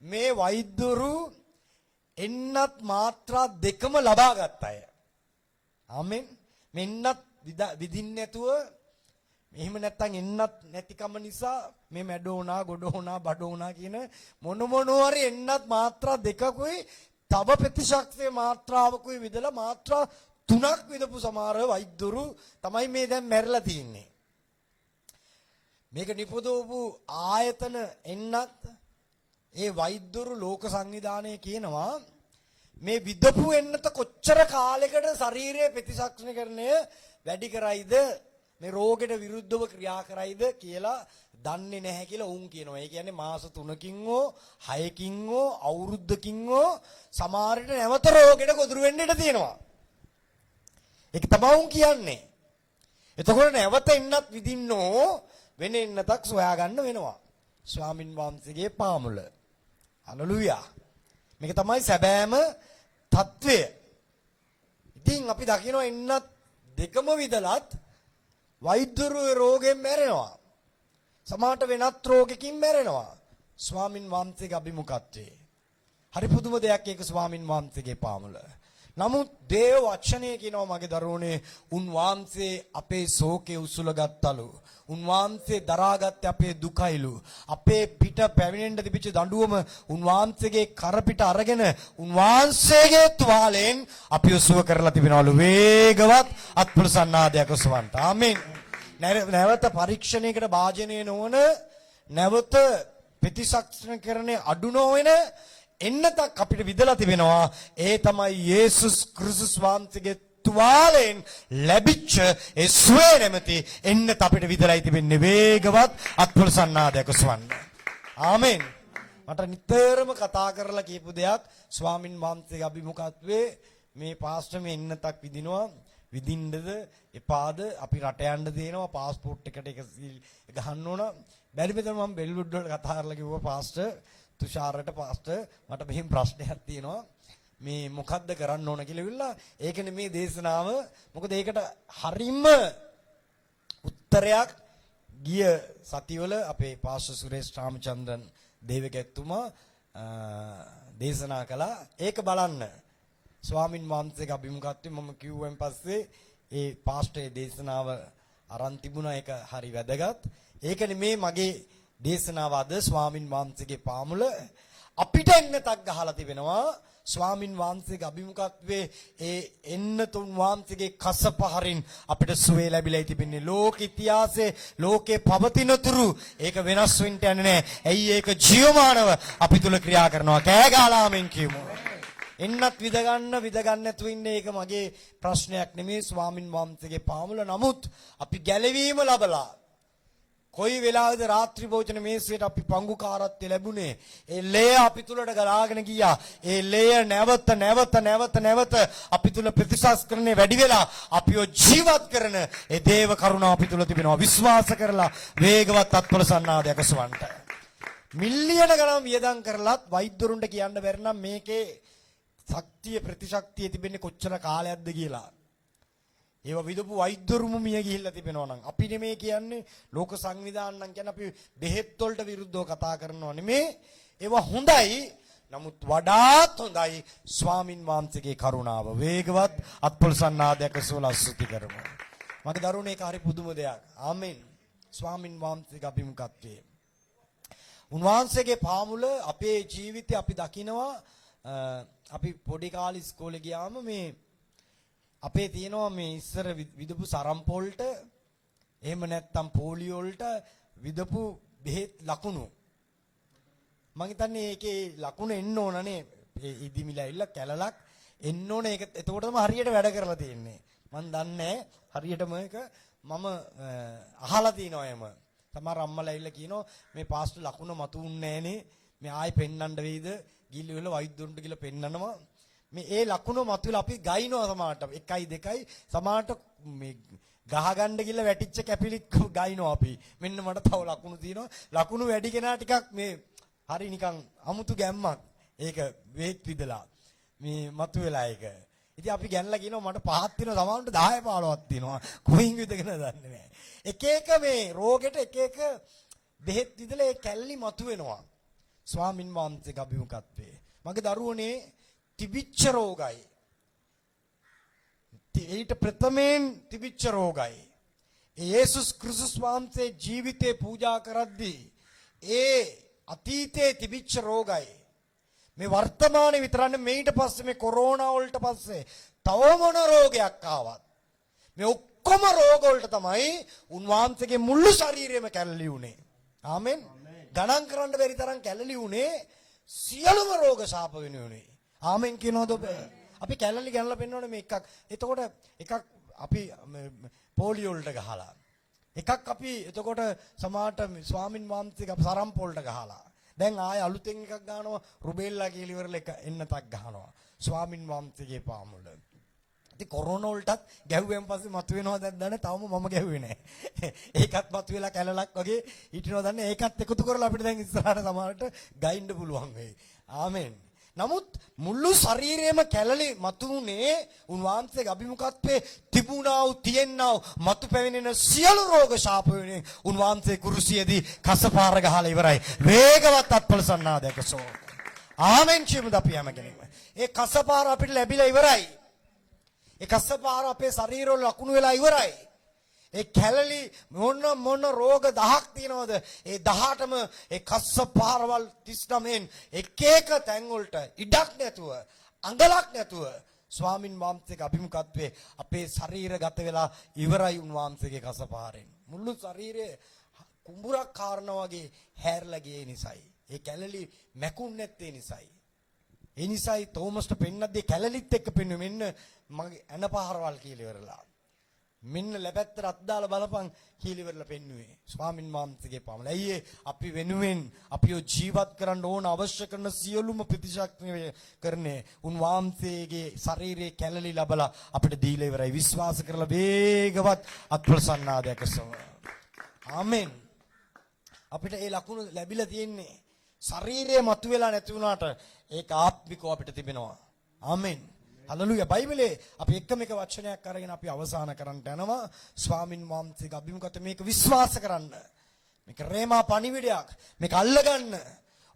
මේ වෛද්‍යරු එන්නත් මාත්‍රා දෙකම ලබා ගත්ත අය. ආමෙන්. මෙන්නත් විදින්න නැතුව එහෙම නැත්තම් එන්නත් නැතිකම නිසා මේ මැඩෝනා ගොඩෝනා බඩෝනා කියන මොනෝරි එන්නත් මාත්‍රා දෙකකුයි තව ප්‍රතිශක්තිය මාත්‍රාවකුයි විදලා මාත්‍රා 3ක් විදපු සමහර වෛද්‍යරු තමයි මේ දැන් මැරිලා තියෙන්නේ. මේක නිපදවපු ආයතන එන්නත් ඒ වෛද්‍යරු ලෝක සංවිධානයේ කියනවා මේ විදපු එන්නත කොච්චර කාලයකට ශරීරයේ ප්‍රතිශක්තිකරණය වැඩි කරයිද මේ රෝගෙට විරුද්ධව ක්‍රියා කරයිද කියලා දන්නේ නැහැ කියලා උන් කියනවා. ඒ කියන්නේ මාස 3කින් හෝ 6කින් හෝ අවුරුද්දකින් හෝ සමහරට නැවත රෝගෙට ගොදුරු වෙන්න ඉඩ තියෙනවා. ඒක තමයි උන් කියන්නේ. එතකොට නැවත එන්නත් විදින්නෝ වෙන එන්නතක් සොයාගන්න වෙනවා. ස්වාමින් වහන්සේගේ පාමුල. හලෙලූයා. මේක තමයි සැබෑම తත්වය. ඉතින් අපි දකිනවා එන්නත් දෙකම විදලත් වෛද්‍යරු රෝගෙන් මැරෙනවා. සමහරට වෙනත් රෝගකින් මැරෙනවා. ස්වාමින් වහන්සේගේ අභිමුඛත්වයේ. හරි පුදුම දෙයක් ඒක ස්වාමින් වහන්සේගේ පාමුල. නමුත් දේව වචනය කියනවා මගේ දරුවනේ උන්වහන්සේ අපේ ශෝකේ උසුලගත්තලු. උන්වහන්සේ දරාගත්තේ අපේ දුකයිලු. අපේ පිට පැමිණෙන්න තිබිච්ච දඬුවම උන්වහන්සේගේ කර පිට අරගෙන උන්වහන්සේගේ තුවාලෙන් අපි උසුව කරලා තිබෙනවලු. වේගවත් අත්පුරුසන්නාදයක් උසවන්ට. ආමෙන්. නැවත පරීක්ෂණයකට භාජනය නොවන නැවත ප්‍රතිසක්ෂණකරණය අඩු නොවන එන්නතක් අපිට විදලා තිබෙනවා. ඒ තමයි යේසුස් ක්‍රිස්තුස් වහන්සේගේ තුවාලෙන් ලැබිච්ච ඒ සුවේ නැමැති එන්නත අපිට විදලායි තිබෙන්නේ. වේගවත් අත්පුරුසන්නාදයක් උසවන්න. ආමෙන්. මට නිතරම කතා කරලා කියපු දෙයක් ස්වාමින් වහන්සේගේ අභිමුඛත්වයේ මේ පාස්ටර් මේ එන්නතක් විදිනවා විඳින්නද එපාද අපි රට යන්න දෙනවා પાස්පෝර්ට් එකට එක ගහන්න ඕන. බැරි මෙතන මම බෙල්වුඩ් වල කතා කරලා කිව්වා පාස්ටර් තුෂාරට පාස්ටර් මට මෙහෙම ප්‍රශ්නයක් තියෙනවා. මේ මොකද්ද කරන්න ඕන කියලා ඉවිල්ලා ඒකනේ මේ දේශනාව. මොකද ඒකට හරිම උත්තරයක් ගිය සතිවල අපේ පාස්ටර් සුරේෂ් රාමචන්ද්‍රන් දේවකෙතුමා දේශනා කළා. ඒක බලන්න ස්වාමින් වහන්සේගේ අභිමුඛත්වය මම කිව්වෙන් පස්සේ ඒ පාස්ටරේ දේශනාව අරන් තිබුණා. ඒක හරි වැදගත්. ඒකනේ මේ මගේ දේශනාව අද ස්වාමින් වහන්සේගේ පාමුල අපිට එන්නතක් ගහලා තිබෙනවා. ස්වාමින් වහන්සේගේ අභිමුඛත්වයේ ඒ එන්නතුන් වහන්සේගේ කසපහරින් අපිට සුවේ ලැබිලා තිබෙන්නේ. ලෝක ඉතිහාසයේ ලෝකේ පවතිනතුරු ඒක වෙනස් වෙන්න යන්නේ නැහැ. ඇයි ඒක ජීවමානව අපි තුල ක්‍රියා කරනවා. කෑ ගහලා ආමෙන් කියමු. එන්නත් විදගන්න නැතුව ඉන්නේ ඒක මගේ ප්‍රශ්නයක් නෙමෙයි. ස්වාමින් වහන්සේගේ පාමුල නමුත් අපි ගැලවීම ලැබලා කොයි වෙලාවද රාත්‍රී භෝජන මේසෙට අපි පංගුකාරත්වය ලැබුණේ. ඒ ලේය අපි තුලට ගලාගෙන ගියා. ඒ ලේය නැවත අපි තුල ප්‍රතිසංස්කරණය වැඩි වෙලා අපිව ජීවත් කරන ඒ දේව කරුණාව අපි තුල තිබෙනවා. විශ්වාස කරලා වේගවත් අත්වල සන්නාදයක් සවන්ට. මිලියන ගණන් වියදම් කරලත් වෛද්‍යවරුන්ට කියන්න බැරි නම් මේකේ ශක්තිය ප්‍රතිශක්තිය තිබෙන්නේ කොච්චර කාලයක්ද කියලා. ඒව විදපු වෛද්‍යවරුම මිය ගිහිල්ලා තිබෙනවා නම් අපි නෙමේ කියන්නේ ලෝක සංවිධානය නම් කියන්නේ අපි බෙහෙත් වලට විරුද්ධව කතා කරනවා නෙමේ. ඒව හොඳයි. නමුත් වඩාත් හොඳයි ස්වාමින් වහන්සේගේ කරුණාව. වේගවත් අත්පොල් සන්නාදයක සෝලස්සුති කරමු. මගේ දරුවනේ ඒක හරි පුදුම දෙයක්. ආමෙන්. ස්වාමින් වහන්සේගේ අභිමුඛත්වයේ උන්වහන්සේගේ පාමුල අපේ ජීවිතේ අපි දකිනවා. අපි පොඩි කාලේ ඉස්කෝලේ ගියාම මේ අපේ තියෙනවා මේ ඉස්සර විදපු සරම්පොල්ට එහෙම නැත්නම් පෝලියෝ වලට විදපු බෙහෙත් ලකුණු. මම හිතන්නේ ඒකේ ලකුණු එන්න ඕනනේ. ඒ ඉදිමිලා ඉල්ල කැලලක් එන්න ඕනේ. ඒක එතකොටම හරියට වැඩ කරලා තියෙන්නේ. මම දන්නේ හරියටම ඒක මම අහලා තිනවා එම. සමහර අම්මලා ඇවිල්ලා කියනවා මේ පාස්ටර් ලකුණ මතුන්නේ නැහනේ. මේ ආයි පෙන්නන්න වෙයිද? ගිල්ල වල වෛද්‍යුන්ට කියලා පෙන්නනවා. මේ ඒ ලකුණ මතුවලා අපි ගයිනවා සමානට 1 2යි සමානට මේ ගහ ගන්න ගිහලා වැටිච්ච කැපිලිත් ගයිනවා අපි. මෙන්න මට තව ලකුණු තියෙනවා. ලකුණු වැඩි කෙනා ටිකක් මේ හරි නිකන් අමුතු ගැම්මක්. ඒක වේත් විදලා මේ මතුවලා ඒක. ඉතින් අපි ගැනලා කියනවා මට පහක් තියෙනවා සමානට 10 15ක් තියෙනවා. කොයින් විදගෙන දන්නේ නැහැ. එක එක මේ රෝගෙට එක එක බෙහෙත් විදලා ඒ කැල්ලි මතුවෙනවා. ස්වාමින් වහන්සේගේ අභිමුඛත්වයේ මගේ දරුවනේ තිබිච්ච රෝගයි. ඊට ප්‍රථමයෙන් තිබිච්ච රෝගයි. යේසුස් ක්‍රිස්තුස් වහන්සේ ජීවිතේ පූජා කරද්දී ඒ අතීතයේ තිබිච්ච රෝගයි. මේ වර්තමානයේ විතරන්නේ මේට පස්සේ මේ කොරෝනා වලට පස්සේ තව මොන රෝගයක් ආවත් මේ ඔක්කොම රෝග වලට තමයි උන්වහන්සේගේ මුළු ශරීරෙම කැළලි උනේ. ආමෙන්. ගණන් කරන්න බැරි තරම් කැළලි උනේ. සියලුම රෝග ශාප වෙනුනේ. ආමෙන් කියනවාද ඔබ? අපි කැලලි ගන්නලා පෙන්නවනේ මේ එකක්. එතකොට එකක් අපි පොලියෝ වලට ගහලා. එකක් අපි එතකොට සමාට ස්වාමින් වහන්සේගේ අපි සරම්පොල්ට ගහලා. දැන් ආය අලුතෙන් එකක් ගන්නවා රුබෙල්ලා කියලා ඉවරලා එක එන්නතක් ගහනවා. ස්වාමින් වහන්සේගේ පාමුල. ඉතින් කොරෝනා වලටත් ගැහුවෙන් පස්සේ මතුවෙනවා දැන් දන්නේ තවම මම ගැහුවේ නැහැ. ඒකත් මතුවෙලා කැලලක් වගේ හිටිනවා දන්නේ ඒකත් එකතු කරලා අපිට දැන් ඉස්සරහට සමහරට ගයින්න පුළුවන් වෙයි. ආමෙන්. නමුත් මුළු ශරීරයේම කැළලි මතුනේ උන්වහන්සේගේ අභිමුඛත්වයේ තිබුණා වූ තියෙනා වූ මතු පැමිණෙන සියලු රෝග ශාප වෙනුවෙන් උන්වහන්සේ කුරුසියේදී කසපාර ගහලා ඉවරයි. වේගවත් අත්පොළ සන්නාදයක සෝ. ආමෙන් කියමුද අපි හැම කෙනෙක්ම. ඒ කසපාර අපිට ලැබිලා ඉවරයි. ඒ කසපාර අපේ ශරීරවල ලකුණු වෙලා ඉවරයි. ඒ කැලලි මොන රෝග 10ක් තියෙනවද? ඒ 18ම ඒ කස්සපාරවල් 39න් එක එක තැන් වලට ඉඩක් නැතුව අඟලක් නැතුව ස්වාමින් වහන්සේගේ අභිමුඛත්වයේ අපේ ශරීරගත වෙලා ඉවරයි උන්වහන්සේගේ කස්සපාරෙන්. මුළු ශරීරය කුඹුරක් කාරණා වගේ හැරලා ගියේ නිසායි. ඒ කැලලි මැකුන්නේ නැත්තේ නිසායි. ඒ නිසායි තෝමස්ට පෙන්නද්දී කැලලිත් එක්ක පෙන්නුවේ මෙන්න මගේ ඇනපාරවල් කියලා ඉවරලා. මෙන්න ලැබැත්තට අත්දාලා බලපන් කීලිවරලා පෙන්නුවේ ස්වාමින් වහන්සේගේ පාමුල. ඇයි අපි වෙනුවෙන් අපිව ජීවත් කරන්න ඕන අවශ්‍ය කරන සියලුම ප්‍රතිශක්තිය කරන්නේ උන්වහන්සේගේ ශරීරයේ කැලලි ලැබලා අපිට දීලා ඉවරයි. විශ්වාස කරලා වේගවත් අත්ප්‍රසන්නාදයක සම. ආමෙන්. අපිට ඒ ලකුණු ලැබිලා තියෙන්නේ ශරීරය මතුවලා නැති වුණාට ඒක ආත්මිකව අපිට තිබෙනවා. ආමෙන්. හලලුයා. බයිබලයේ අපි එකම එක වචනයක් අරගෙන අපි අවසන් කරන්නට යනවා. ස්වාමින් වහන්සේගේ අභිමුඛත මේක විශ්වාස කරන්න. මේක රේමා පණිවිඩයක්. මේක අල්ලගන්න.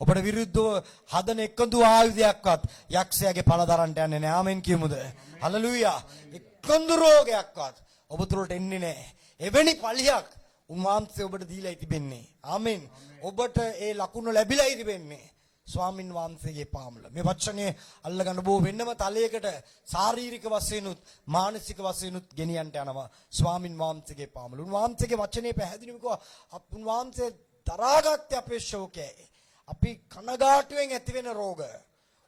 ඔබට විරුද්ධව හදන එකදු ආයුධයක්වත් යක්ෂයාගේ පළදරන්ට යන්නේ නැහැ. ආමෙන් කියමුද? හලලුයා. එකදු රෝගයක්වත් ඔබ තුරට එන්නේ නැහැ. එවැනි පලියක් උන්වහන්සේ ඔබට දීලා තිබෙන්නේ. ආමෙන්. ඔබට ඒ ලකුණු ලැබිලායි තිබෙන්නේ. ස්වාමින් වහන්සේගේ පාමුල. මේ වචනේ අල්ලගන්න බෝ වෙන්නම තලයකට ශාරීරික වශයෙන්ුත් මානසික වශයෙන්ුත් ගෙනියන්න යනවා. ස්වාමින් වහන්සේගේ පාමුල. උන්වහන්සේගේ වචනේ පැහැදිලිව කිව්වා උන්වහන්සේ දරාගත්තේ අපේ ශෝකය. අපි කනගාටුවෙන් ඇතිවෙන රෝග.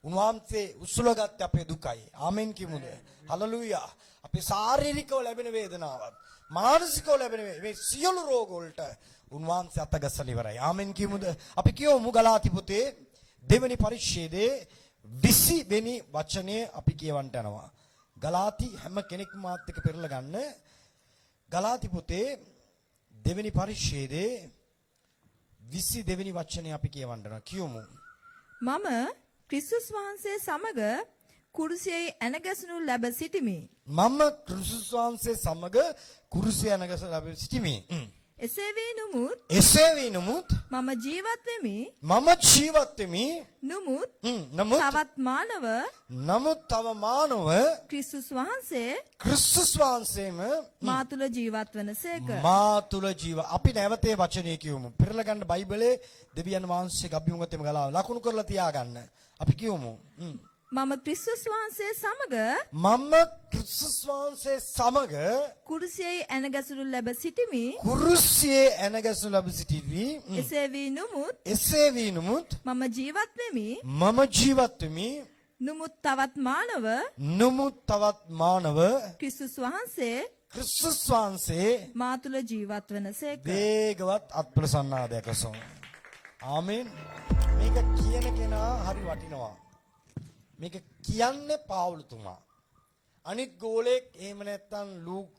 උන්වහන්සේ උසුලගත්තේ අපේ දුකයි. ආමෙන් කිමුද? හලලුයා. අපේ ශාරීරිකව ලැබෙන වේදනාවත් මානසිකව ලැබෙන මේ සියලු රෝග වලට උන්වහන්සේ අතගසලා ඉවරයි. ආමෙන් කියමුද? අපි කියමු ගලාති පොතේ දෙවෙනි පරිච්ඡේදයේ 20 වෙනි වචනේ අපි කියවන්න යනවා. ගලාති හැම කෙනෙක්ම මාත් එක්ක පෙරලා ගන්න. ගලාති පොතේ දෙවෙනි පරිච්ඡේදයේ 22 වෙනි වචනේ අපි කියවන්න යනවා. කියමු. මම ක්‍රිස්තුස් වහන්සේ සමග කුරුසියේ ඇනගැසුණු ලැබ සිටිමි. මම ක්‍රිස්තුස් වහන්සේ සමග කුරුසියේ ඇනගැසුණු ලැබ සිටිමි. එසේ වී නුමුත් මම ජීවත් වෙමි. නුමුත් තව මානව ක්‍රිස්තුස් වහන්සේම මා තුල ජීවත් වනසේක. අපි නැවතේ වචනේ කියමු. පෙරලා ගන්න බයිබලයේ දෙවියන් වහන්සේගේ අභිමුඛතේම ගලාව ලකුණු කරලා තියාගන්න. අපි කියමු. මම ක්‍රිස්තුස් වහන්සේ සමග කුරුසියේ ඇනගැසුණු ලැබ සිටිමි. එසේ වී නුමුත් මම ජීවත් වෙමි. නුමුත් තවත් මානව ක්‍රිස්තුස් වහන්සේ මා තුල ජීවත් වනසේක. වේගවත් අත්ප්‍රසන්නාදයක සොම්. ආමෙන්. මේක කියන කෙනා හරි වටිනවා. මේක කියන්නේ පාවුලතුමා. අනිත් ගෝලෙක් එහෙම නැත්තම් ලූක්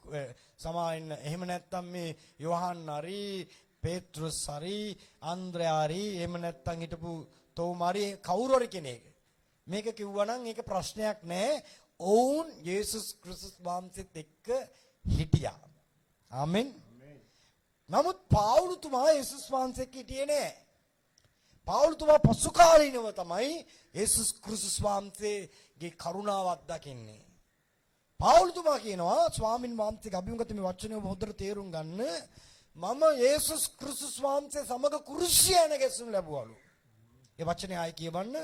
සමාවෙන්න එහෙම නැත්තම් මේ යෝහන් හරි පේත්‍රුස් හරි අන්ද්‍රයා හරි එහෙම නැත්තම් හිටපු තෝමාරි කවුරු හරි කෙනෙක් මේක කිව්වනම් ඒක ප්‍රශ්නයක් නෑ. ඔවුන් යේසුස් ක්‍රිස්තුස් වහන්සේත් එක්ක හිටියා. ආමෙන්. නමුත් පාවුලතුමා යේසුස් වහන්සේ එක්ක හිටියේ නෑ. පාවුලතුමා පසු කාලීනව තමයි යේසුස් ක්‍රිස්තුස් වහන්සේගේ කරුණාව අත්දකින්නේ. පාවුලතුමා කියනවා ස්වාමින් වහන්සේගේ අභිමුඛතේ මේ වචනේ ඔබ හොඳට තේරුම් ගන්න. මම යේසුස් ක්‍රිස්තුස් වහන්සේ සමග කුරුසිය නැගසුම් ලැබුවලු. ඒ වචනේ ආයි කියවන්න.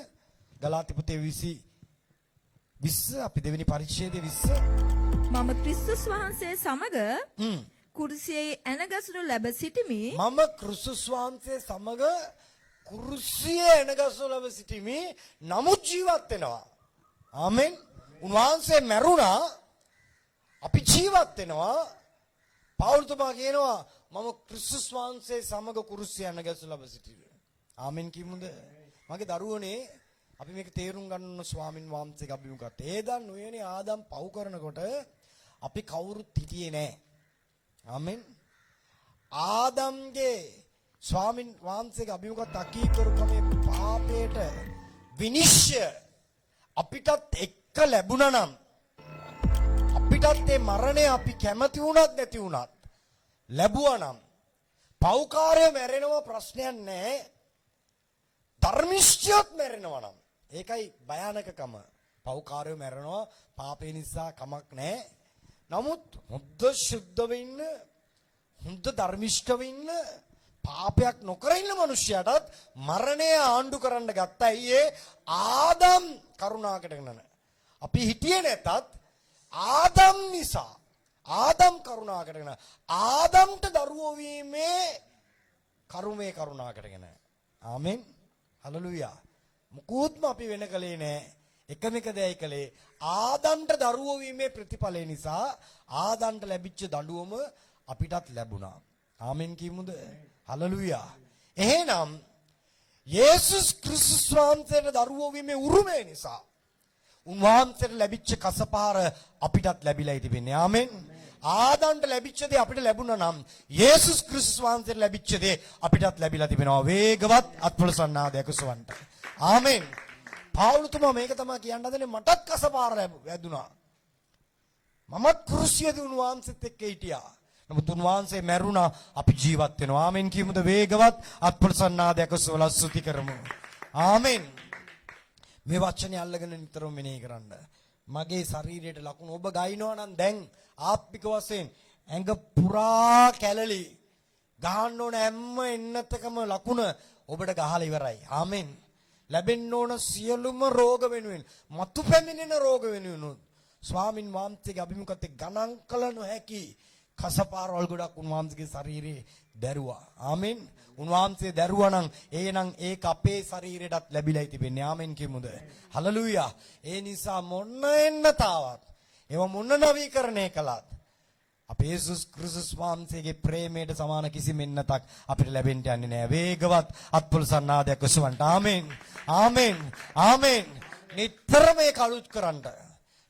ගලාති පොතේ 20 අපි දෙවෙනි පරිච්ඡේදයේ 20. මම ක්‍රිස්තුස් වහන්සේ සමග කුරුසියේ ඇනගැසුණු ලැබ සිටිමි. මම ක්‍රිස්තුස් වහන්සේ සමග කුරුසියේ ඇනගැසුණු ලැබ සිටිමි. නමුත් ජීවත් වෙනවා. ආමෙන්. උන්වහන්සේ මැරුණා. අපි ජීවත් වෙනවා. පෞල්තුමා කියනවා මම ක්‍රිස්තුස් වහන්සේ සමග කුරුසියේ ඇනගැසුණු ලැබ සිටිමි. ආමෙන් කිමුද? මගේ දරුවනේ අපි මේක තේරුම් ගන්න ඕන ස්වාමින් වහන්සේගේ අභිමුඛත්. ඒදන් නොයනේ ආදම් පව් කරනකොට අපි කවුරුත් හිටියේ නැහැ. ආමෙන්. ආදම්ගේ ස්වාමින් වහන්සේගේ අභිමුඛත් අකීකරුකමේ පාපයට විනිශ්චය අපිටත් එක්ක ලැබුණා නම් අපිටත් ඒ මරණය අපි කැමති වුණත් නැති වුණත් ලැබුවා නම් පෞකාරය මැරෙනවා ප්‍රශ්නයක් නැහැ. ධර්මිෂ්ඨයත් මැරෙනවා නම් ඒකයි භයානකකම. පෞකාරය මැරෙනවා පාපේ නිසා කමක් නැහැ. නමුත් හොඳ සුද්ධ වෙන්න හොඳ ධර්මිෂ්ඨ වෙන්න පාපයක් නොකර ඉන්න මිනිහයාටත් මරණය ආණ්ඩු කරන්න ගත්තයි ඒ ආදම් කරුණාකට ගන්න. අපි හිටියේ නැතත් ආදම් නිසා ආදම් කරුණාකට ගන්න. ආදම්ට දරුවෝ වීමේ කරුමේ කරුණාකට ගන්න. ආමෙන්. හලලුයා. මුකුත්ම අපි වෙන කලේ නෑ. එකම එක දෙයයි කළේ ආදන්ට දරුවෝ වීමේ ප්‍රතිඵලය නිසා ආදන්ට ලැබිච්ච දඬුවම අපිටත් ලැබුණා. ආමෙන් කියමුද? හලෙලූයා. එහෙනම් යේසුස් ක්‍රිස්තුස් වහන්සේට දරුවෝ වීමේ උරුමය නිසා උන්වහන්සේට ලැබිච්ච කසපාර අපිටත් ලැබිලායි තිබෙන්නේ. ආමෙන්. ආදන්ට ලැබිච්ච දේ අපිට ලැබුණා නම් යේසුස් ක්‍රිස්තුස් වහන්සේට ලැබිච්ච දේ අපිටත් ලැබිලා තිබෙනවා. වේගවත් අත්පොළ සන්නාදයක් උසවන්ට. ආමෙන්. පාවුලුතුමා මේක තමයි කියන්න හදන්නේ, මටත් කසපාර ලැබුණා. මමත් කුරුසියේදී උන්වහන්සේත් එක්ක හිටියා. නමුත් උන්වහන්සේ මැරුණා, අපි ජීවත් වෙනවා. ආමෙන් කියමුද? වේගවත් අත්පොළ සන්නාදයක් උසවලා ස්තුති කරමු. ආමෙන්. මේ වචනේ අල්ලගෙන නිතරම මෙනෙහි කරන්න. මගේ ශරීරයට ලකුණු ඔබ ගයිනවා නම් දැන් ආත්මික වශයෙන් ඇඟ පුරා කැලලි ගහන්න ඕන හැම එන්නතකම ලකුණ ඔබට ගහලා ඉවරයි. ආමෙන්. ලැබෙන්න ඕන සියලුම රෝග වෙනුවෙන්, මතු පැමිණෙන රෝග වෙනුවෙන් ස්වාමින් වහන්සේගේ අභිමුඛතේ ගණන් කළ නොහැකි කසපාරවල් ගොඩක් උන්වහන්සේගේ ශරීරේ දැරුවා. ආමෙන්. උන්වහන්සේ දැරුවා නම් එහෙනම් ඒක අපේ ශරීරයටත් ලැබිලායි තිබෙන්නේ. ආමෙන් කියමුද? හලෙලූයා. ඒ නිසා මොන එන්නතාවත් ඒව මොන නවීකරණය කළත් අපේ යේසුස් ක්‍රිස්තුස් වහන්සේගේ ප්‍රේමයට සමාන කිසිම එන්නතක් අපිට ලැබෙන්න යන්නේ නැහැ. වේගවත් අත්පොළ සන්නාදයක් උසවන්න. ආමෙන්. ආමෙන්. ආමෙන්. නිතරම ඒක අලුත් කරන්න.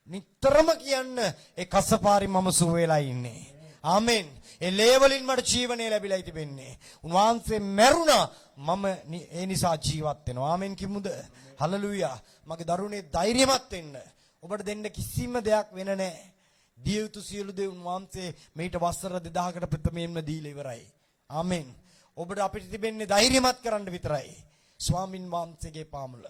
නිතරම කියන්න ඒ කසපාරින් මම සුව වෙලා ඉන්නේ. ආමෙන්. ඒ ලේවලින් මට ජීවනය ලැබිලා තිබෙන්නේ. උන්වහන්සේ මැරුණා, මම ඒ නිසා ජීවත් වෙනවා. ආමෙන් කිමුද? හලෙලූයා. මගේ දරුණේ ධෛර්යමත් වෙන්න. ඔබට දෙන්න කිසිම දෙයක් වෙන නැහැ. දිය යුතු සියලු දේ උන්වහන්සේ මේට වසර 2000කට ප්‍රථමයෙන්ම දීලා ඉවරයි. ආමෙන්. ඔබට අපිට තිබෙන්නේ ධෛර්යමත් කරන්න විතරයි. ස්වාමින් වහන්සේගේ පාමුල.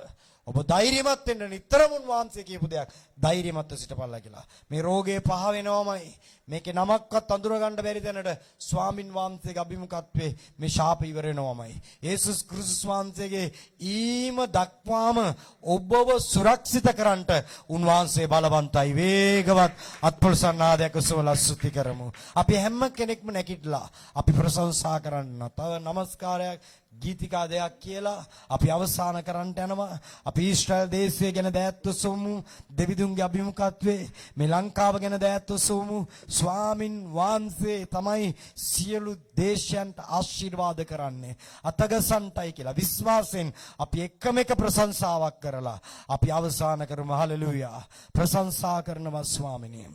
ඔබ ධෛර්යමත් වෙන්න, නිතරම උන්වහන්සේ කියපු දෙයක් ධෛර්යමත්ව සිටපල්ලා කියලා. මේ රෝගේ පහ වෙනවමයි. මේකේ නමක්වත් අඳුර ගන්න බැරි තැනට ස්වාමින් වහන්සේගේ අභිමුඛත්වයේ මේ ශාප ඉවර වෙනවමයි. යේසුස් ක්‍රිස්තුස් වහන්සේගේ ඊම දක්වාම ඔබව සුරක්ෂිත කරන්නට උන්වහන්සේ බලවන්තයි. වේගවත් අත්පොළ සන්නාදයක් උසවලා ස්තුති කරමු. අපි හැම කෙනෙක්ම නැගිටලා අපි ප්‍රශංසා කරන්න. තව নমස්කාරයක් ගීතිකා දෙයක් කියලා අපි අවසන් කරන්න යනවා. අපි ඊශ්‍රායල් දේශය ගැන දෑත් උසවමු. දෙවිදුන්ගේ අභිමුඛත්වයේ මේ ලංකාව ගැන දෑත් උසවමු. ස්වාමින් වහන්සේ තමයි සියලු දේශයන්ට ආශිර්වාද කරන්නේ. අතගසන්ටයි කියලා විශ්වාසයෙන් අපි එකම එක ප්‍රශංසාවක් කරලා අපි අවසන් කරමු. හලෙලූයා. ප්‍රශංසා කරනවා ස්වාමිනේ.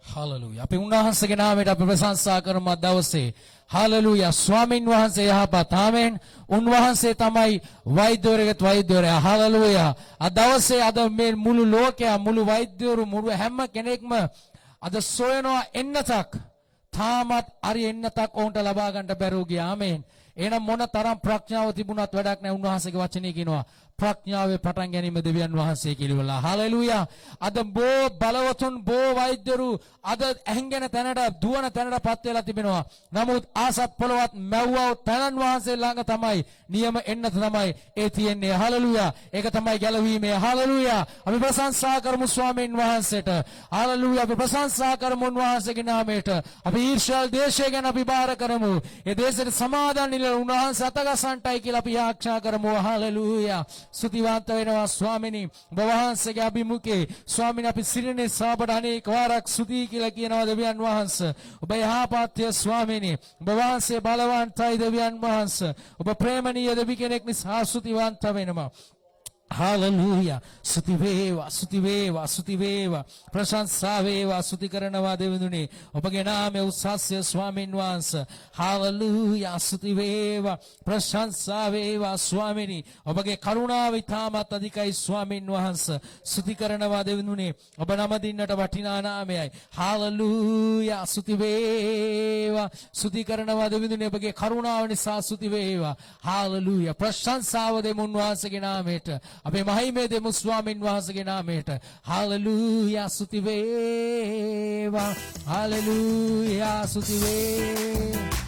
හලෙලූයා. අපි උන්වහන්සේගේ නාමයට අපි ප්‍රශංසා කරමු අද දවසේ. හලෙලූයා. ස්වාමින් වහන්සේ යහපත්. ආමෙන්. උන්වහන්සේ තමයි වෛද්‍යවරයෙක් වෛද්‍යවරයා. හලෙලූයා. අද දවසේ අද මේ මුළු ලෝකයා, මුළු වෛද්‍යවරු, මුළු හැම කෙනෙක්ම අද සොයනවා එන්නතක්. තාමත් අරි එන්නතක් ඔවුන්ට ලබා ගන්නට බැරුව ගියා. ආමෙන්. එහෙනම් මොන තරම් ප්‍රඥාව තිබුණත් වැඩක් නැහැ. උන්වහන්සේගේ වචනේ කියනවා ප්‍රඥාවේ පටන් ගැනීම දෙවියන් වහන්සේ කියලා. හලෙලූයා. අද බෝ බලවතුන්, බෝ වෛද්‍යරු අද ඇහිගෙන තැනට, දුවන තැනටපත් වෙලා තිබෙනවා. නමුත් ආසත් පොළවත් මැව්වව තනන් වහන්සේ ළඟ තමයි නියම එන්නත තමයි ඒ තියෙන්නේ. හලෙලූයා. ඒක තමයි ගැලවීමේ. හලෙලූයා. අපි ප්‍රශංසා කරමු ස්වාමීන් වහන්සේට. හලෙලූයා. අපි ප්‍රශංසා කරමු උන්වහන්සේගේ නාමයට. අපි ඊශ්‍රායල් දේශය ගැන අපි බාර කරමු. ඒ දේශයට සමාදන් නිල උන්වහන්සේ අතගසන්ටයි කියලා අපි ආරක්ෂා කරමු. හලෙලූයා. ස්තුතිවන්ත වෙනවා ස්වාමිනී. ඔබ වහන්සේගේ අභිමුඛේ ස්වාමිනී අපි සිරිනේ සාබඩ අනේක වාරක් ස්තුති කියලා කියනවා දෙවියන් වහන්සේ. ඔබ යහපත්ය ස්වාමිනී. ඔබ වහන්සේ බලවන්තයි දෙවියන් වහන්සේ. ඔබ ප්‍රේමණීය දෙවි කෙනෙක් නිසා ස්තුතිවන්ත වෙනවා. Hallelujah. Stuti veva, stuti veva, stuti veva. Prasansa veva, stuti karanava devinduni. Opage name usasya swamin vans. Hallelujah. Stuti veva, prasansa veva swamini. Opage karuna vithamat adhikai swamin vans. Stuti karanava devinduni. Oba nama dinnata watina nameyai. Hallelujah. Stuti veva, stuti karanava devinduni. Opage karunawa nisa stuti veva. Hallelujah. Prasansawa demun vansage nameta. අපේ මහිමේ දෙමු ස්වාමින් වහන්සේගේ නාමයට. Hallelujah ස්තුති වේවා. Hallelujah ස්තුති වේවා.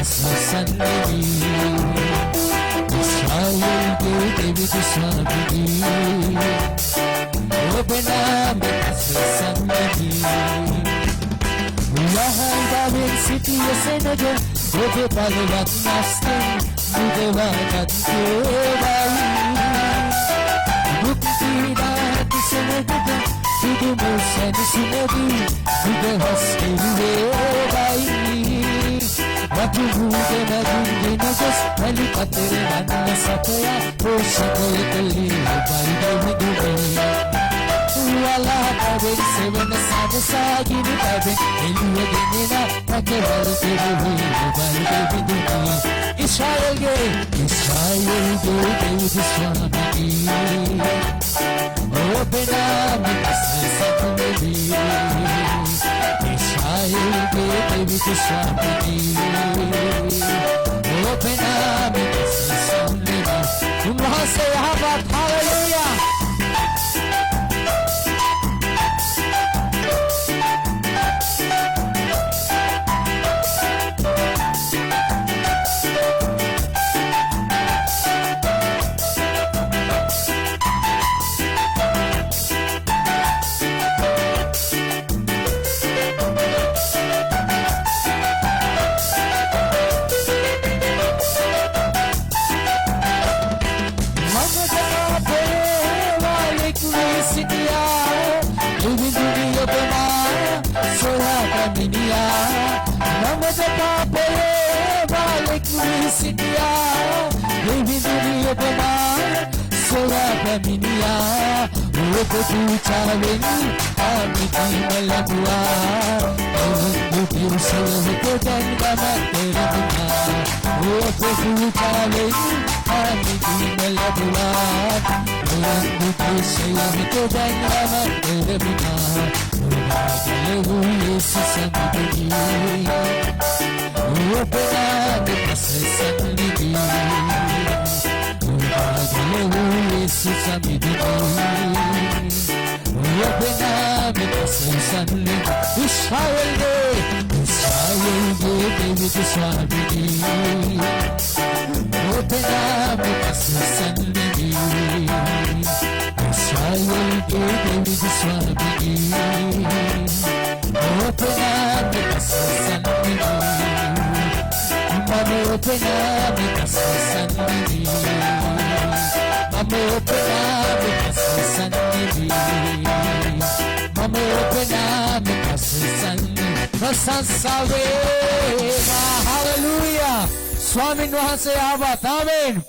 සසන්නවි ඉස්රායල්ගේ දෙවිදු ස්වාමිනි ඔබ නාමෙ සසන්නවි යහල්දාවෙන් සිටිය සෙනග ඔබ බලවත් නැස්තෙන් මුදවාගත් දේවයි මුක්තිදාති සෙනගට සුදුමු සැනසුනවි උදහස් එරුවේවයි වතුහුද නදුන්ගෙන ගොස් වැලි අතර වන්න සපයා පෝෂකය කළේ බයිදවිදුවේ වලාපවෙන් සෙවන සදසාගෙන පැබෙන් එළුවගෙනෙන පැකවල කෙරෙහි බයිදවිදුවේ ඉස්රායල්ගේ දෙවිදු ස්වාමිනී ඔබ නාමෙ සසන්නවි ඉස්රායල්ගේ දෙවිදු ස්වාමිනී ඔබ නාමෙ සසන්නවි උන්වහන්සේ යහපත් hallelujah Pucawen amiti malabua Mungkin selalu dan gamat terbuka Pucawen amiti malabua Mungkin selalu dan gamat terbuka Lagu Yesus sendiri Benar kesesan diri Lagu Yesus sendiri Benar kesesan diri Israel David Swamini Benar kesesan diri Israel David Swamini Benar kesesan diri Mama benar kesesan diri Mama benar kesesan diri Mama benar kesesan diri Prasansawe Hallelujah Swamin Wahase Abad Amen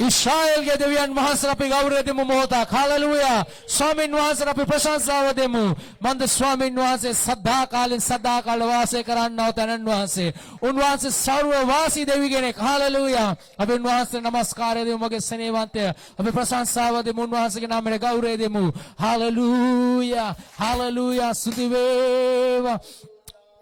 ඉශ්‍රායල්ගේ දෙවියන් වහන්සේලා අපි ගෞරවය දෙමු මොහොතක් hallelujah ස්වාමීන් වහන්සේලා අපි ප්‍රශංසාව දෙමු මන්ද ස්වාමීන් වහන්සේ සදා කාලෙන් සදා කාල වාසය කරන්නව තනන් වහන්සේ උන්වහන්සේ සර්ව වාසී දෙවි කෙනෙක් හalleluya අපි උන්වහන්සේට নমස්කාරය දෙමු මගේ ස්නේහවන්තය අපි ප්‍රශංසාව දෙමු උන්වහන්සේගේ නාමයට ගෞරවය දෙමු හalleluya හalleluya ස්තුති වේවා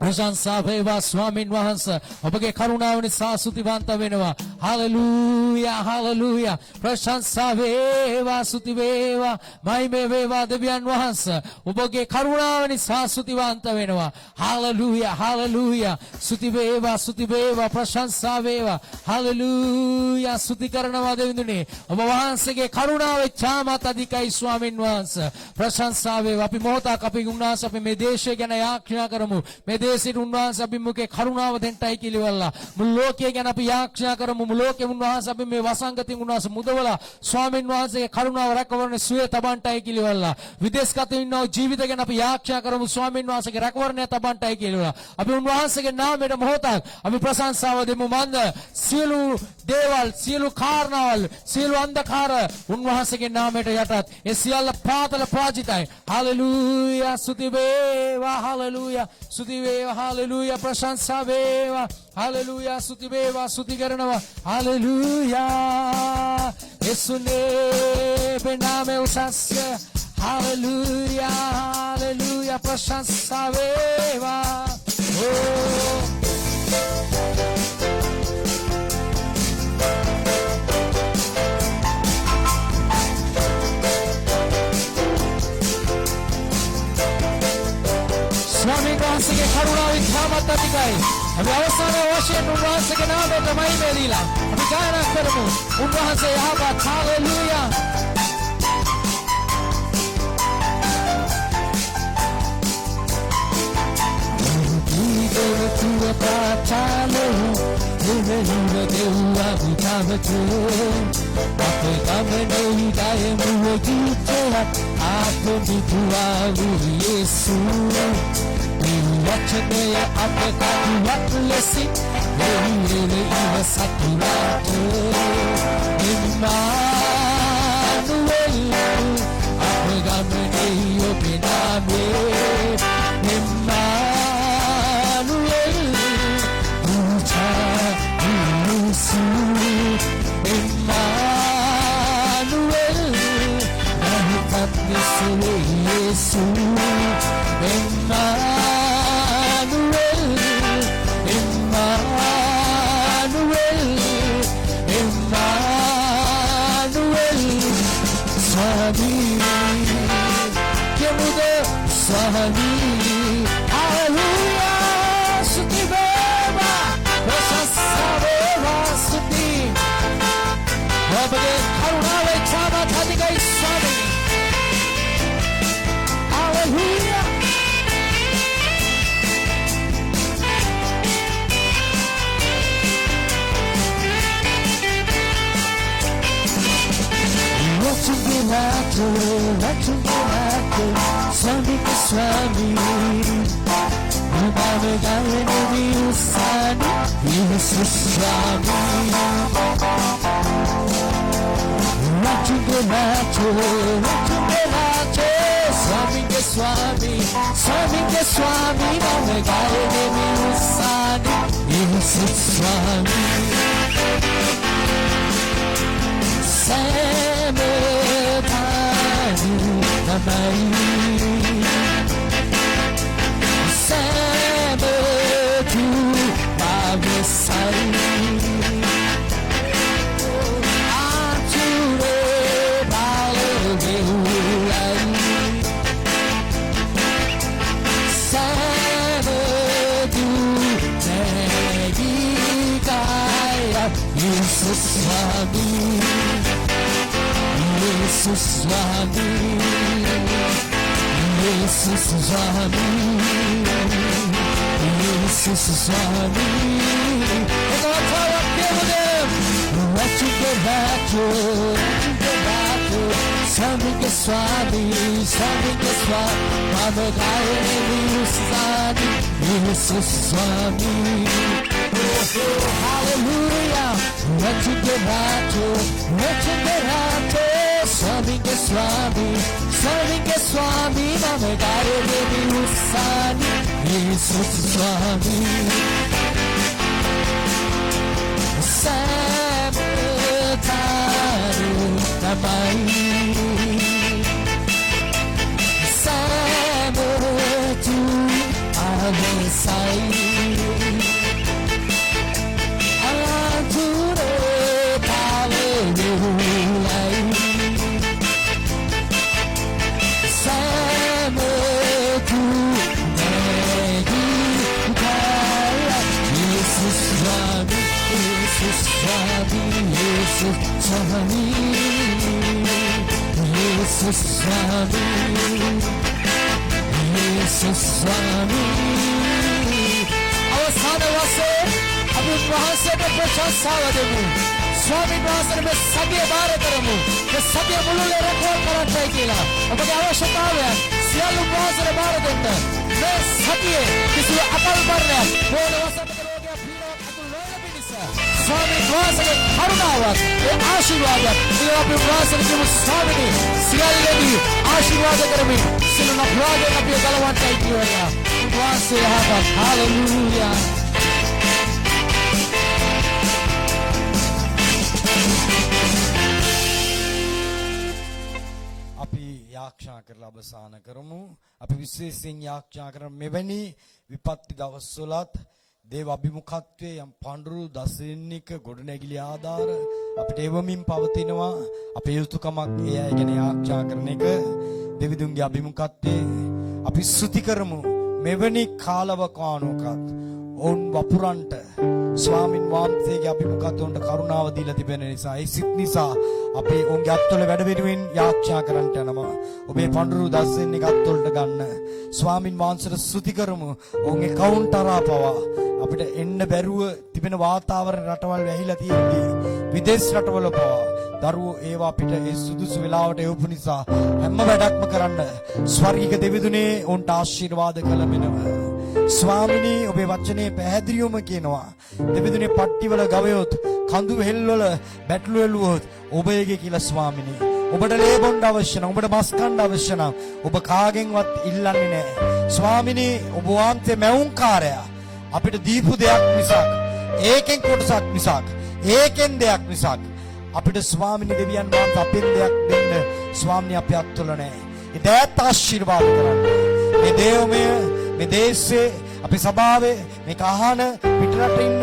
ප්‍රශංසා වේවා ස්වාමීන් වහන්සේ ඔබගේ කරුණාව නිසා ස්තුතිවන්ත වෙනවා හalleluya හalleluya ප්‍රශංසා වේවා ස්තුති වේවා මහිමේ වේවා දෙවියන් වහන්සේ ඔබගේ කරුණාව නිසා ස්තුතිවන්ත වෙනවා හalleluya හalleluya ස්තුති වේවා ප්‍රශංසා වේවා හalleluya ස්තුති කරනවා දෙවිඳුනේ ඔබ වහන්සේගේ කරුණාව එච්චාමත් අධිකයි ස්වාමීන් වහන්සේ ප්‍රශංසා වේවා අපි මොහොතක් අපි උන්වහන්සේ අපි මේ දේශය ගැන යාඥා කරමු මේ දේශෙට උන්වහන්සේ අපි මුගේ කරුණාව දෙන්නයි කිලිවල්ලා මුළු ලෝකයේ ගැන අපි යාඥා කරමු මුළු ලෝකෙ උන්වහන්සේ අපි මේ වසංගතින් උන්වහන්සේ මුදවලා ස්වාමීන් වහන්සේගේ කරුණාව රැකවරණය සුවේ තබන්ටයි කිලිවල්ලා විදේශගත ඉන්නව ජීවිත ගැන අපි යාඥා කරමු ස්වාමීන් වහන්සේගේ රැකවරණය තබන්ටයි කිලිවල්ලා අපි උන්වහන්සේගේ නාමයට මොහොතක් අපි ප්‍රශංසාව දෙමු මන්ද සියලු දේවල් සියලු කාරණාවල් සියලු අන්ධකාර උන්වහන්සේගේ නාමයට යටත් ඒ සියල්ල පාතල පරාජිතයි හalleluya ස්තුති වේවා හalleluya ස්තුති වේවා හalleluya ප්‍රශංසා වේවා හalleluya ස්තුති වේවා ස්තුති කරනවා හalleluya යේසුනේ බෙනාමේ උසස් හalleluya හalleluya ප්‍රශංසා වේවා ස්වාමීන් වහන්සේගේ කරුණාව ඉතාමත් අධිකයි අපි අවසාන වශයෙන් උන්වහන්සේගේ නාමයට මහිමය දීලා අපි ගායනා කරමු. උන්වහන්සේ යහපත්. හාලෙලූයා. යාඥා කරලා අවසන් කරමු. අපි විශේෂයෙන් යාඥා කරන මෙවැනි විපත්ති දවස්වලත් දේව අභිමුඛත්වයේ යම් පඬුරු දසෙන්නික ගොඩනැගිලි ආධාර අපිට එවමින් පවතිනවා. අපේ යුතුයකමක් ඒ අය ගැන යාඥා කරන එක. දෙවිදුන්ගේ අභිමුඛත්වයේ අපි ස්තුති කරමු. මෙවැනි කාලවකවානුවකත් ඔවුන් වපුරන්ට ස්වාමින් වහන්සේගේ අභිමුඛත්වයට කරුණාව දීලා තිබෙන නිසා ඒ සිත් නිසා අපේ ඔවුන්ගේ අත්වල වැඩ වෙනුවෙන් යාඥා කරන්නට යනවා. ඔබේ පඳුරු දස්සින් එක අත්වලට ගන්න. ස්වාමින් වහන්සේට ස්තුති කරමු. ඔවුන්ගේ කවුන්ටරා පවා අපිට එන්න බැරුව තිබෙන වාතාවරණ රටවල් වැහිලා තියෙන්නේ. විදේශ රටවල පවා දරුවෝ ඒවා අපිට ඒ සුදුසු වෙලාවට එවපු නිසා හැම වැඩක්ම කරන්න ස්වර්ගික දෙවිඳුනේ උන්ට ආශිර්වාද කළමෙනව. ස්වාමිනී ඔබේ වචනේ පැහැදිලිවම කියනවා දෙවිඳුනේ පට්ටිවල ගවයොත් කඳු හෙල්වල බැටළු එළුවොත් ඔබේගේ කියලා ස්වාමිනී. ඔබට ලේබොණ්ඩ අවශ්‍ය නම් ඔබට මස් කන්න අවශ්‍ය නම් ඔබ කාගෙන්වත් ඉල්ලන්නේ නැහැ. ස්වාමිනී ඔබ වහන්සේ මැවුම්කාරයා අපිට දීපු දෙයක් මිසක් ඒකෙන් කොටසක් මිසක් ඒකෙන් දෙයක් මිසක් අපිට ස්වාමිනී දෙවියන් වහන්සේ අපෙන් දෙයක් දෙන්න ස්වාමිනී අපේ අත්වල නැහැ. ඒ දෑත් ආශිර්වාද කරන්න. මේ දේවමය මේ දේශේ අපේ සභාවේ මේක අහන පිටරට ඉන්න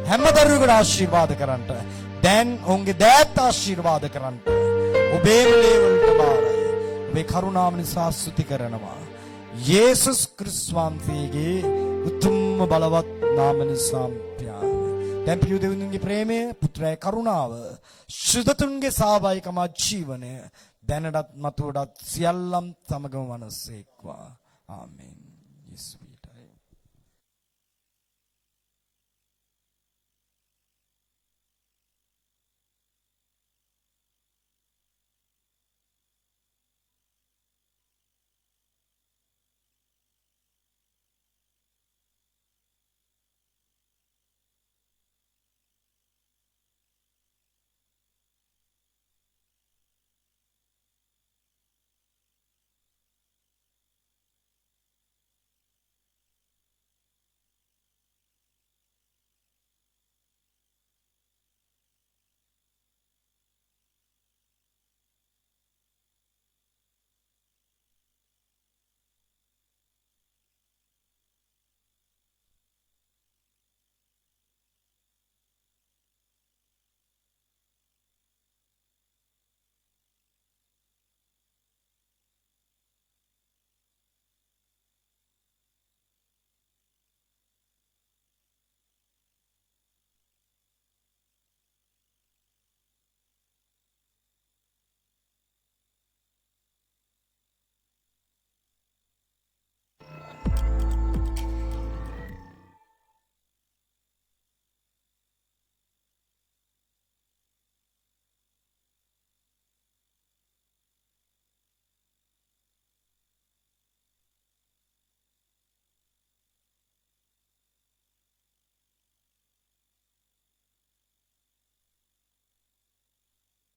හැම දරුවෙකුට ආශිර්වාද කරන්නට. දැන් ඔවුන්ගේ දෑත් ආශිර්වාද කරන්නට. ඔබේම ලේවලට බාරයි. ඔබේ කරුණාව නිසා ස්තුති කරනවා. යේසුස් ක්‍රිස්තුස් වහන්සේගේ උතුම් බලවත් නාම නිසා දැන් පියු දෙවිඳුන්ගේ ප්‍රේමය පුත්‍රයාගේ කරුණාව සුදතුන්ගේ සහභාගීකම ජීවනය දැනටත් මතුවටත් සියල්ලම් සමගම වනසේක්වා. ආමේන්.